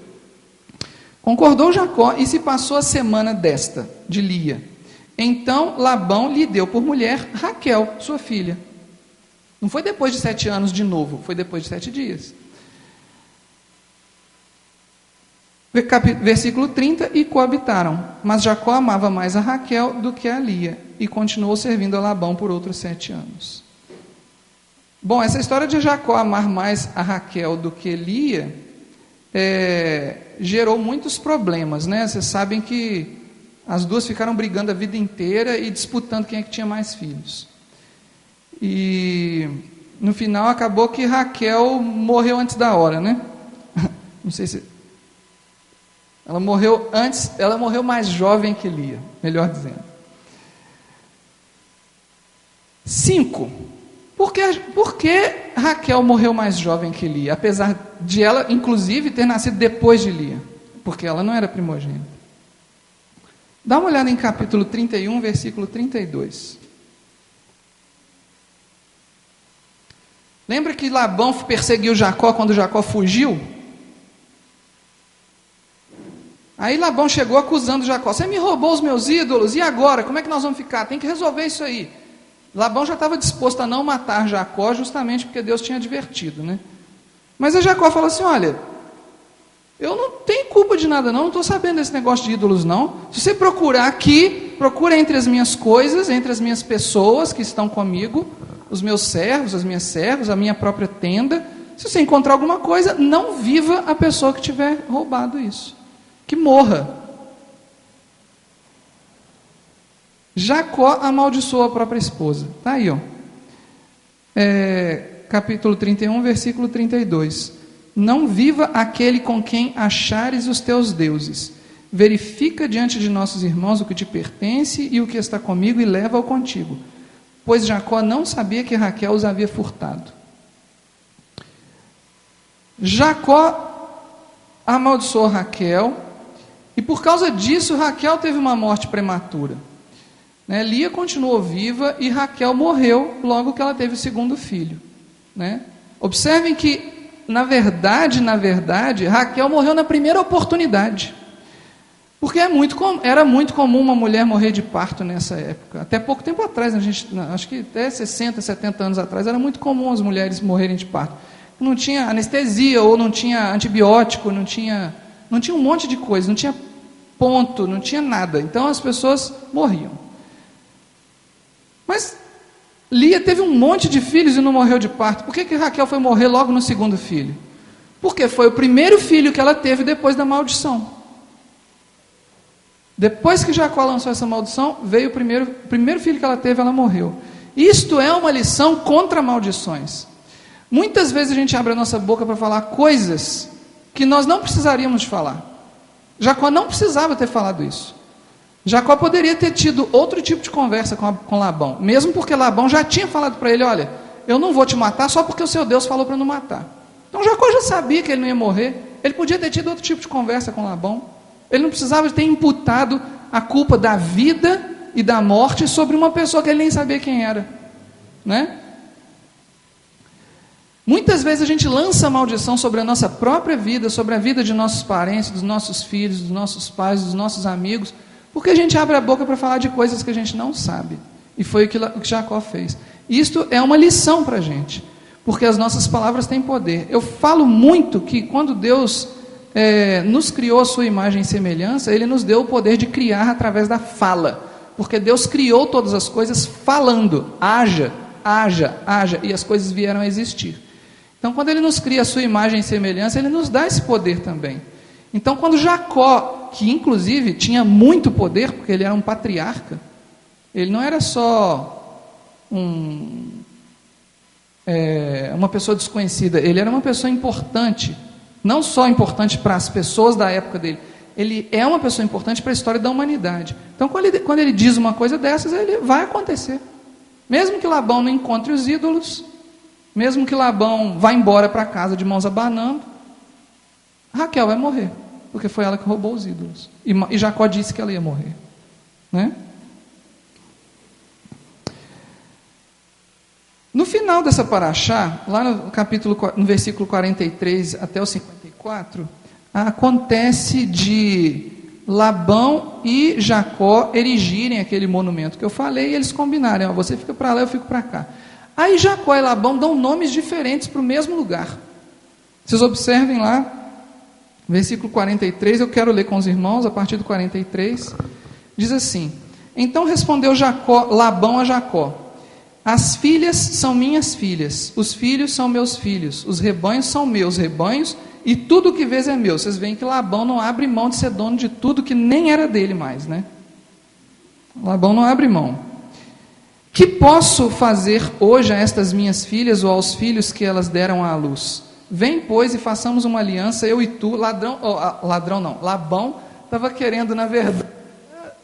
Concordou Jacó e se passou a semana desta, de Lia. Então Labão lhe deu por mulher Raquel, sua filha. Não foi depois de 7 anos de novo, foi depois de 7 dias. Versículo 30, e coabitaram. Mas Jacó amava mais a Raquel do que a Lia, e continuou servindo a Labão por outros 7 anos. Bom, essa história de Jacó amar mais a Raquel do que Lia gerou muitos problemas, né? Vocês sabem que as duas ficaram brigando a vida inteira e disputando quem é que tinha mais filhos. E no final acabou que Raquel morreu antes da hora, né? Não sei se... Ela morreu mais jovem que Lia, melhor dizendo. 5. Por que Raquel morreu mais jovem que Lia? Apesar de ela, inclusive, ter nascido depois de Lia. Porque ela não era primogênita. Dá uma olhada em capítulo 31, versículo 32. Lembra que Labão perseguiu Jacó quando Jacó fugiu? Aí Labão chegou acusando Jacó: você me roubou os meus ídolos, e agora? Como é que nós vamos ficar? Tem que resolver isso aí. Labão já estava disposto a não matar Jacó, justamente porque Deus tinha advertido, né? Mas aí Jacó falou assim: olha, eu não tenho culpa de nada não estou sabendo desse negócio de ídolos não. Se você procurar aqui, procura entre as minhas coisas, entre as minhas pessoas que estão comigo, os meus servos, as minhas servas, a minha própria tenda. Se você encontrar alguma coisa, não viva a pessoa que tiver roubado isso, que morra. Jacó amaldiçoou a própria esposa. Está aí, ó. Capítulo 31, versículo 32. Não viva aquele com quem achares os teus deuses. Verifica diante de nossos irmãos o que te pertence e o que está comigo, e leva-o contigo. Pois Jacó não sabia que Raquel os havia furtado. Jacó amaldiçoou Raquel, e por causa disso Raquel teve uma morte prematura. Lia continuou viva e Raquel morreu logo que ela teve o segundo filho. Observem que, na verdade, Raquel morreu na primeira oportunidade. Porque era muito comum uma mulher morrer de parto nessa época. Até pouco tempo atrás, acho que até 60, 70 anos atrás, era muito comum as mulheres morrerem de parto. Não tinha anestesia, ou não tinha antibiótico, não tinha um monte de coisa, não tinha ponto, não tinha nada. Então as pessoas morriam. Mas Lia teve um monte de filhos e não morreu de parto. Por que Raquel foi morrer logo no segundo filho? Porque foi o primeiro filho que ela teve depois da maldição. Depois que Jacó lançou essa maldição, veio o primeiro filho que ela teve, ela morreu. Isto é uma lição contra maldições. Muitas vezes a gente abre a nossa boca para falar coisas que nós não precisaríamos de falar. Jacó não precisava ter falado isso. Jacó poderia ter tido outro tipo de conversa com Labão, mesmo porque Labão já tinha falado para ele: olha, eu não vou te matar só porque o seu Deus falou para não matar. Então Jacó já sabia que ele não ia morrer. Ele podia ter tido outro tipo de conversa com Labão. Ele não precisava ter imputado a culpa da vida e da morte sobre uma pessoa que ele nem sabia quem era, Muitas vezes a gente lança maldição sobre a nossa própria vida, sobre a vida de nossos parentes, dos nossos filhos, dos nossos pais, dos nossos amigos, porque a gente abre a boca para falar de coisas que a gente não sabe. E foi o que Jacó fez. Isto é uma lição para a gente, porque as nossas palavras têm poder. Eu falo muito que quando Deus nos criou a sua imagem e semelhança, Ele nos deu o poder de criar através da fala. Porque Deus criou todas as coisas falando: haja, haja, haja, e as coisas vieram a existir. Então, quando Ele nos cria a sua imagem e semelhança, Ele nos dá esse poder também. Então, quando Jacó, que inclusive tinha muito poder, porque ele era um patriarca, ele não era só uma pessoa desconhecida, ele era uma pessoa importante, não só importante para as pessoas da época dele, ele é uma pessoa importante para a história da humanidade. Então, quando ele diz uma coisa dessas, ele vai acontecer. Mesmo que Labão não encontre os ídolos, mesmo que Labão vá embora para casa de mãos abanando, Raquel vai morrer, porque foi ela que roubou os ídolos. E Jacó disse que ela ia morrer. No final dessa paraxá, lá no versículo 43 até o 54, acontece de Labão e Jacó erigirem aquele monumento que eu falei, e eles combinarem: você fica para lá, eu fico para cá. Aí Jacó e Labão dão nomes diferentes para o mesmo lugar. Vocês observem lá, versículo 43, eu quero ler com os irmãos, a partir do 43, diz assim: então respondeu Labão a Jacó: as filhas são minhas filhas, os filhos são meus filhos, os rebanhos são meus rebanhos, e tudo que vês é meu. Vocês veem que Labão não abre mão de ser dono de tudo que nem era dele mais, né? Labão não abre mão. Que posso fazer hoje a estas minhas filhas ou aos filhos que elas deram à luz? Vem, pois, e façamos uma aliança, eu e tu. Labão estava querendo, na verdade,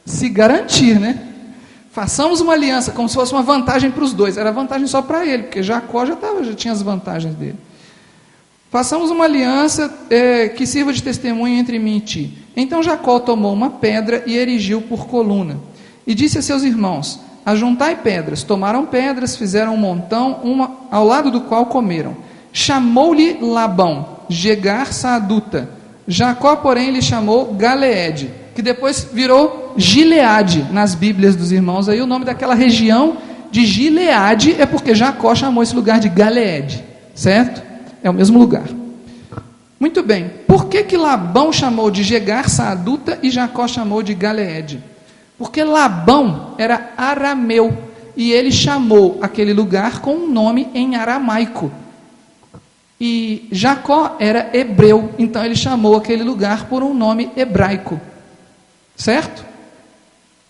se garantir, né? Façamos uma aliança, como se fosse uma vantagem para os dois. Era vantagem só para ele, porque Jacó já tinha as vantagens dele. Façamos uma aliança que sirva de testemunho entre mim e ti. Então Jacó tomou uma pedra e erigiu por coluna. E disse a seus irmãos: ajuntai pedras. Tomaram pedras, fizeram um montão, uma ao lado do qual comeram. Chamou-lhe Labão, Jegar Saaduta. Jacó, porém, lhe chamou Galeede, que depois virou Gileade nas Bíblias dos irmãos. Aí o nome daquela região de Gileade é porque Jacó chamou esse lugar de Galeede, certo? É o mesmo lugar. Muito bem. Por que Labão chamou de Jegar Saaduta e Jacó chamou de Galeede? Porque Labão era arameu e ele chamou aquele lugar com um nome em aramaico. E Jacó era hebreu, então ele chamou aquele lugar por um nome hebraico. Certo?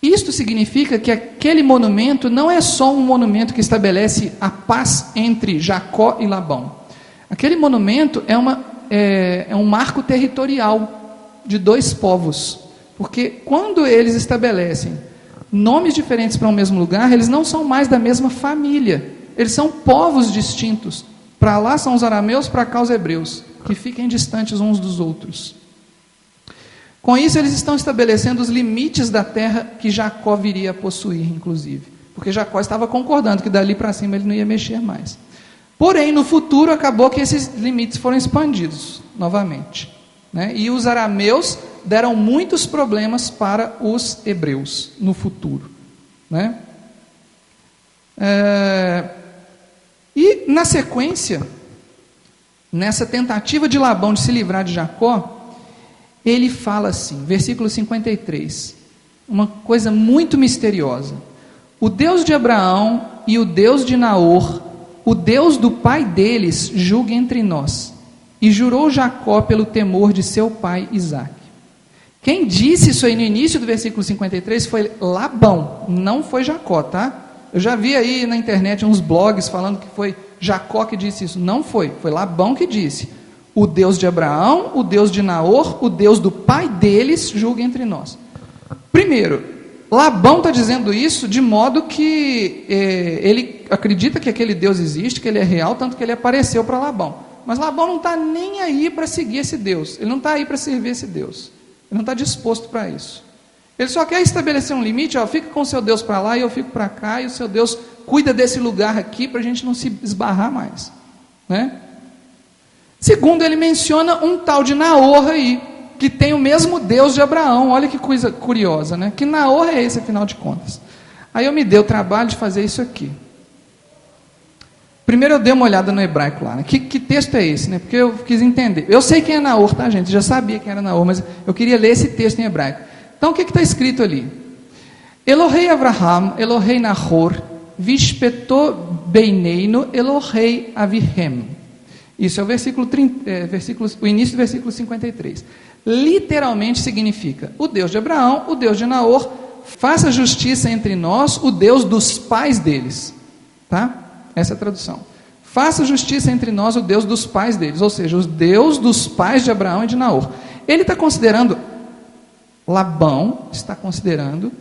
Isto significa que aquele monumento não é só um monumento que estabelece a paz entre Jacó e Labão. Aquele monumento é um marco territorial de dois povos. Porque quando eles estabelecem nomes diferentes para um mesmo lugar, eles não são mais da mesma família. Eles são povos distintos. Para lá são os arameus, para cá os hebreus, que fiquem distantes uns dos outros. Com isso, eles estão estabelecendo os limites da terra que Jacó viria a possuir, inclusive. Porque Jacó estava concordando que dali para cima ele não ia mexer mais. Porém, no futuro, acabou que esses limites foram expandidos novamente. Né? E os arameus deram muitos problemas para os hebreus no futuro. Né? E, na sequência, nessa tentativa de Labão de se livrar de Jacó, ele fala assim, versículo 53, uma coisa muito misteriosa: o Deus de Abraão e o Deus de Naor, o Deus do pai deles, julgue entre nós. E jurou Jacó pelo temor de seu pai Isaque. Quem disse isso aí no início do versículo 53 foi Labão, não foi Jacó, tá? Eu já vi aí na internet uns blogs falando que foi Jacó que disse isso. Não foi, foi Labão que disse: o Deus de Abraão, o Deus de Naor, o Deus do pai deles, julgue entre nós. Primeiro, Labão está dizendo isso de modo que ele acredita que aquele Deus existe, que ele é real, tanto que ele apareceu para Labão. Mas Labão não está nem aí para seguir esse Deus, ele não está aí para servir esse Deus, ele não está disposto para isso. Ele só quer estabelecer um limite, fica com o seu Deus para lá e eu fico para cá, e o seu Deus cuida desse lugar aqui para a gente não se esbarrar mais. Né? Segundo, ele menciona um tal de Naor aí, que tem o mesmo Deus de Abraão. Olha que coisa curiosa, né? Que Naor é esse, afinal de contas? Aí eu me dei o trabalho de fazer isso aqui. Primeiro eu dei uma olhada no hebraico lá, né? Que texto é esse, né? Porque eu quis entender. Eu sei quem é Naor, tá, gente? Eu já sabia quem era Naor, mas eu queria ler esse texto em hebraico. Então, o que está escrito ali? Elohei Avraham, Elohei Nahor, Vishpeto Beineino, Elohei Avihem. Isso é o início do versículo 53. Literalmente significa: o Deus de Abraão, o Deus de Naor, faça justiça entre nós, o Deus dos pais deles. Tá? Essa é a tradução. Faça justiça entre nós, o Deus dos pais deles. Ou seja, o Deus dos pais de Abraão e de Naor. Ele está considerando... Labão está considerando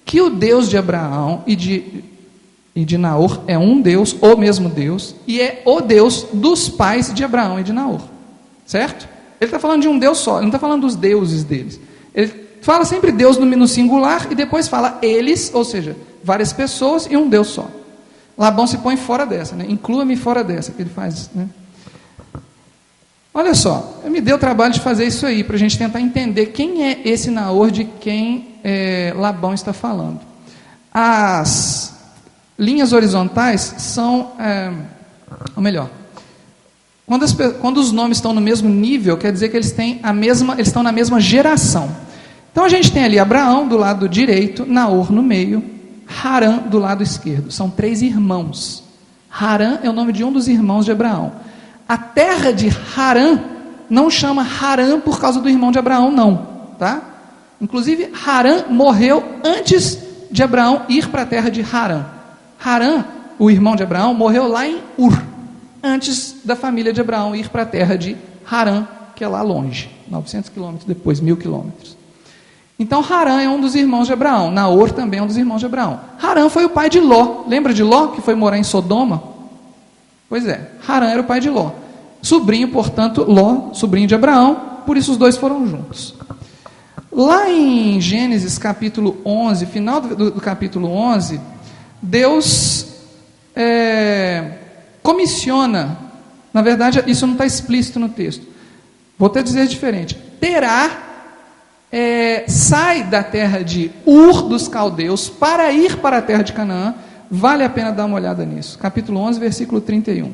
que o Deus de Abraão e de Naor é um Deus, o mesmo Deus, e é o Deus dos pais de Abraão e de Naor, certo? Ele está falando de um Deus só, ele não está falando dos deuses deles. Ele fala sempre Deus no singular e depois fala eles, ou seja, várias pessoas e um Deus só. Labão se põe fora dessa, né? Inclua-me fora dessa, que ele faz, né? Olha só, eu me dei o trabalho de fazer isso aí, para a gente tentar entender quem é esse Naor de quem Labão está falando. As linhas horizontais são, ou melhor, quando os nomes estão no mesmo nível, quer dizer que eles estão na mesma geração. Então a gente tem ali Abraão do lado direito, Naor no meio, Harã do lado esquerdo. São 3 irmãos. Harã é o nome de um dos irmãos de Abraão. A terra de Harã não chama Harã por causa do irmão de Abraão, não, tá? Inclusive, Harã morreu antes de Abraão ir para a terra de Harã. Harã, o irmão de Abraão, morreu lá em Ur, antes da família de Abraão ir para a terra de Harã, que é lá longe, 900 quilômetros depois, 1000 quilômetros. Então, Harã é um dos irmãos de Abraão. Naor também é um dos irmãos de Abraão. Harã foi o pai de Ló. Lembra de Ló, que foi morar em Sodoma? Pois é, Harã era o pai de Ló. Sobrinho, portanto, Ló, sobrinho de Abraão, por isso os dois foram juntos. Lá em Gênesis capítulo 11, final do capítulo 11, Deus comissiona, na verdade isso não está explícito no texto, vou até dizer diferente, Terá sai da terra de Ur dos caldeus para ir para a terra de Canaã. Vale a pena dar uma olhada nisso, capítulo 11, versículo 31,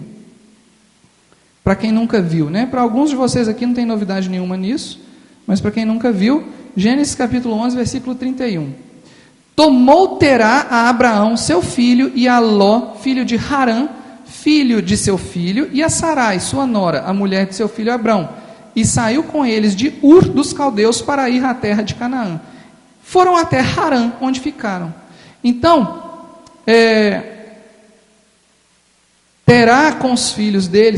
para quem nunca viu, né? Para alguns de vocês aqui não tem novidade nenhuma nisso, mas para quem nunca viu, Gênesis capítulo 11, versículo 31, tomou Terá a Abraão, seu filho, e a Ló, filho de Harã, filho de seu filho, e a Sarai, sua nora, a mulher de seu filho Abrão, e saiu com eles de Ur dos caldeus para ir à terra de Canaã. Foram até Harã, onde ficaram. Então, Terá com os filhos dele,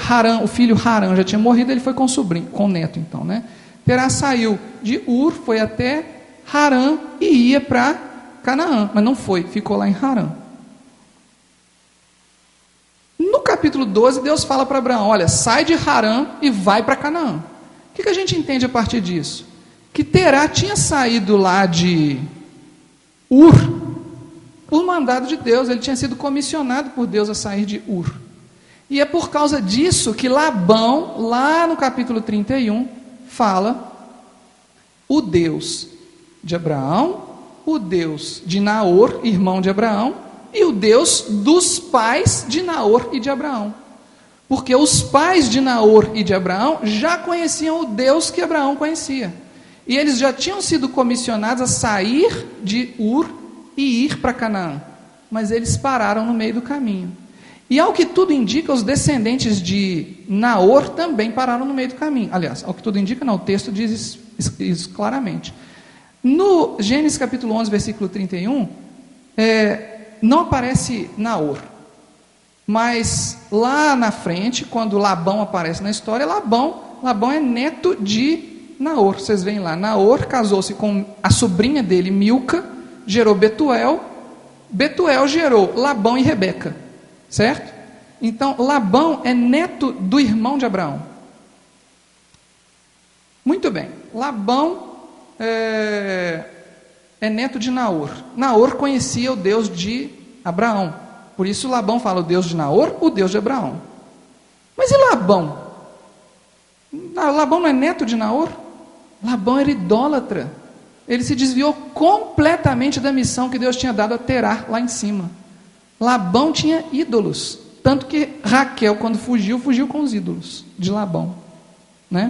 Harã, o filho Harã já tinha morrido, ele foi com o sobrinho, com o neto então, né? Terá saiu de Ur, foi até Harã e ia para Canaã, mas não foi, ficou lá em Harã. No capítulo 12, Deus fala para Abraão, olha, sai de Harã e vai para Canaã. O que a gente entende a partir disso? Que Terá tinha saído lá de Ur, por mandado de Deus, ele tinha sido comissionado por Deus a sair de Ur. E é por causa disso que Labão, lá no capítulo 31, fala, o Deus de Abraão, o Deus de Naor, irmão de Abraão, e o Deus dos pais de Naor e de Abraão. Porque os pais de Naor e de Abraão já conheciam o Deus que Abraão conhecia. E eles já tinham sido comissionados a sair de Ur e ir para Canaã. Mas eles pararam no meio do caminho. E ao que tudo indica, os descendentes de Naor também pararam no meio do caminho. Aliás, ao que tudo indica, não, o texto diz isso claramente. No Gênesis capítulo 11, versículo 31, não aparece Naor. Mas lá na frente, quando Labão aparece na história, Labão é neto de Naor. Vocês veem lá, Naor casou-se com a sobrinha dele, Milca, gerou Betuel. Betuel gerou Labão e Rebeca. Certo? Então, Labão é neto do irmão de Abraão. Muito bem. Labão é neto de Naor. Naor conhecia o Deus de Abraão. Por isso Labão fala o Deus de Naor, o Deus de Abraão. Mas e Labão? Labão não é neto de Naor? Labão era idólatra. Ele se desviou completamente da missão que Deus tinha dado a Terá lá em cima. Labão tinha ídolos, tanto que Raquel, quando fugiu com os ídolos de Labão, né?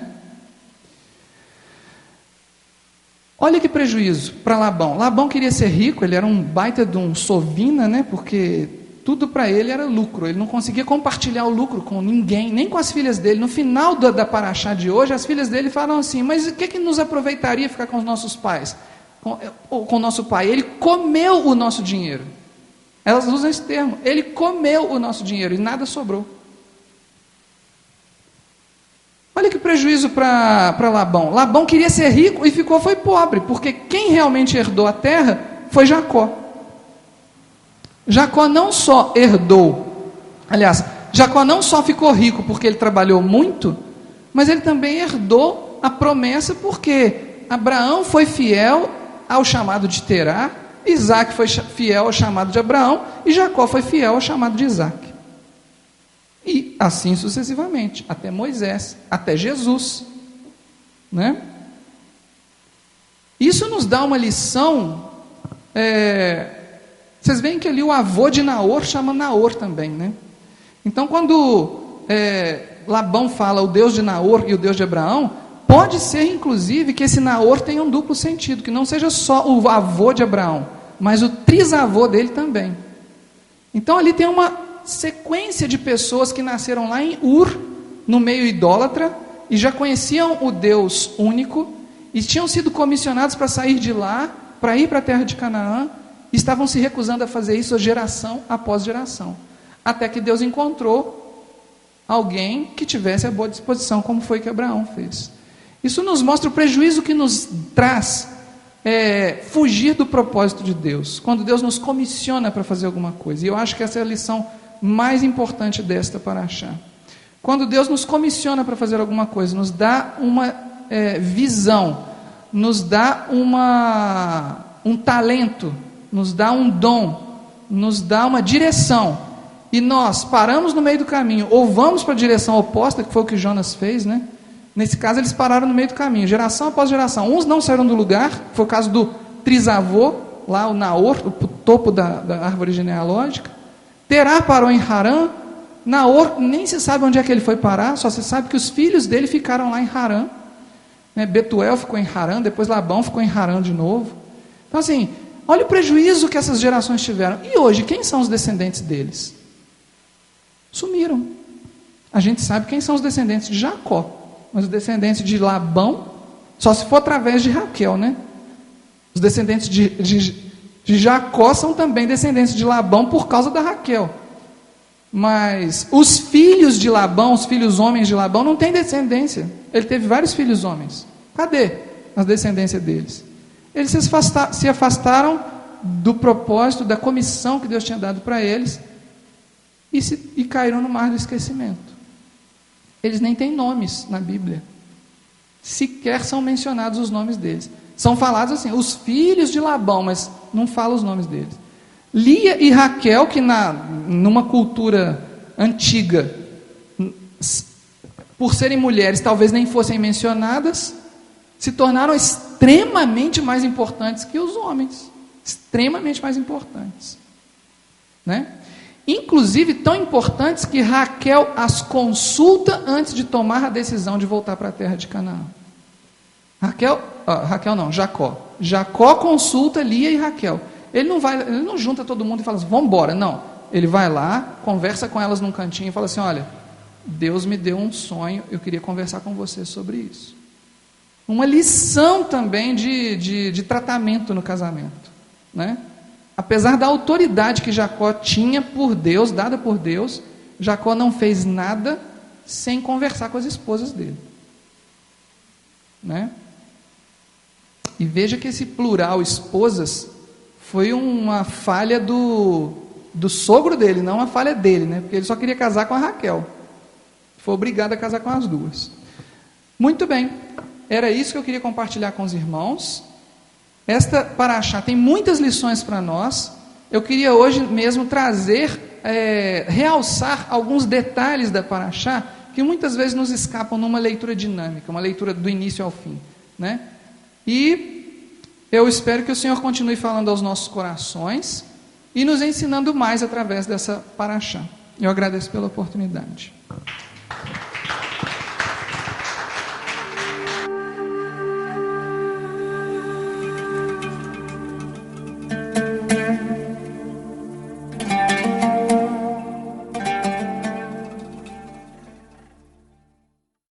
Olha que prejuízo para Labão. Labão queria ser rico, ele era um baita de um sovina, né? Porque tudo para ele era lucro, ele não conseguia compartilhar o lucro com ninguém, nem com as filhas dele. No final da paraxá de hoje, as filhas dele falam assim, mas o que nos aproveitaria ficar com os nossos pais? Com o nosso pai? Ele comeu o nosso dinheiro. Elas usam esse termo, ele comeu o nosso dinheiro e nada sobrou. Olha que prejuízo para Labão. Labão queria ser rico e foi pobre, porque quem realmente herdou a terra foi Jacó. Jacó não só Jacó não só ficou rico porque ele trabalhou muito, mas ele também herdou a promessa porque Abraão foi fiel ao chamado de Terá, Isaac foi fiel ao chamado de Abraão e Jacó foi fiel ao chamado de Isaac. E assim sucessivamente, até Moisés, até Jesus, né? Isso nos dá uma lição. Vocês veem que ali o avô de Naor chama Naor também, né? Então quando Labão fala o Deus de Naor e o Deus de Abraão, pode ser inclusive que esse Naor tenha um duplo sentido, que não seja só o avô de Abraão, mas o trisavô dele também. Então ali tem uma sequência de pessoas que nasceram lá em Ur, no meio idólatra, e já conheciam o Deus único, e tinham sido comissionados para sair de lá, para ir para a terra de Canaã, e estavam se recusando a fazer isso geração após geração, até que Deus encontrou alguém que tivesse a boa disposição, como foi que Abraão fez. Isso nos mostra o prejuízo que nos traz fugir do propósito de Deus, quando Deus nos comissiona para fazer alguma coisa. E eu acho que essa é a lição mais importante desta paraxá. Quando Deus nos comissiona para fazer alguma coisa, nos dá uma visão, nos dá um talento, nos dá um dom, nos dá uma direção, e nós paramos no meio do caminho, ou vamos para a direção oposta, que foi o que Jonas fez, né? Nesse caso eles pararam no meio do caminho, geração após geração. Uns não saíram do lugar, foi o caso do trisavô, lá o Naor, o topo da árvore genealógica. Terá parou em Harã. Naor, nem se sabe onde é que ele foi parar, só se sabe que os filhos dele ficaram lá em Harã, né? Betuel ficou em Harã, depois Labão ficou em Harã de novo. Então assim, olha o prejuízo que essas gerações tiveram. E hoje, quem são os descendentes deles? Sumiram. A gente sabe quem são os descendentes de Jacó, mas os descendentes de Labão, só se for através de Raquel, né? Os descendentes de Jacó são também descendentes de Labão por causa da Raquel. Mas os filhos de Labão, os filhos homens de Labão, não têm descendência. Ele teve vários filhos homens. Cadê a descendência deles? Eles se afastaram do propósito, da comissão que Deus tinha dado para eles, e caíram no mar do esquecimento. Eles nem têm nomes na Bíblia. Sequer são mencionados os nomes deles. São falados assim, os filhos de Labão, mas não fala os nomes deles. Lia e Raquel, que numa cultura antiga, por serem mulheres, talvez nem fossem mencionadas, se tornaram extremamente mais importantes que os homens. Extremamente mais importantes. Né? Inclusive tão importantes que Raquel as consulta antes de tomar a decisão de voltar para a terra de Canaã. Jacó. Jacó consulta Lia e Raquel. Ele não junta todo mundo e fala assim, vamos embora. Não, ele vai lá, conversa com elas num cantinho e fala assim, olha, Deus me deu um sonho, eu queria conversar com você sobre isso. Uma lição também de tratamento no casamento, né? Apesar da autoridade que Jacó tinha por Deus, dada por Deus, Jacó não fez nada sem conversar com as esposas dele, né? E veja que esse plural esposas foi uma falha do sogro dele, não uma falha dele, né? Porque ele só queria casar com a Raquel, foi obrigado a casar com as duas. Muito bem, era isso que eu queria compartilhar com os irmãos. Esta paraxá tem muitas lições para nós. Eu queria hoje mesmo realçar alguns detalhes da paraxá, que muitas vezes nos escapam numa leitura dinâmica, uma leitura do início ao fim, né? E eu espero que o Senhor continue falando aos nossos corações e nos ensinando mais através dessa paraxá. Eu agradeço pela oportunidade.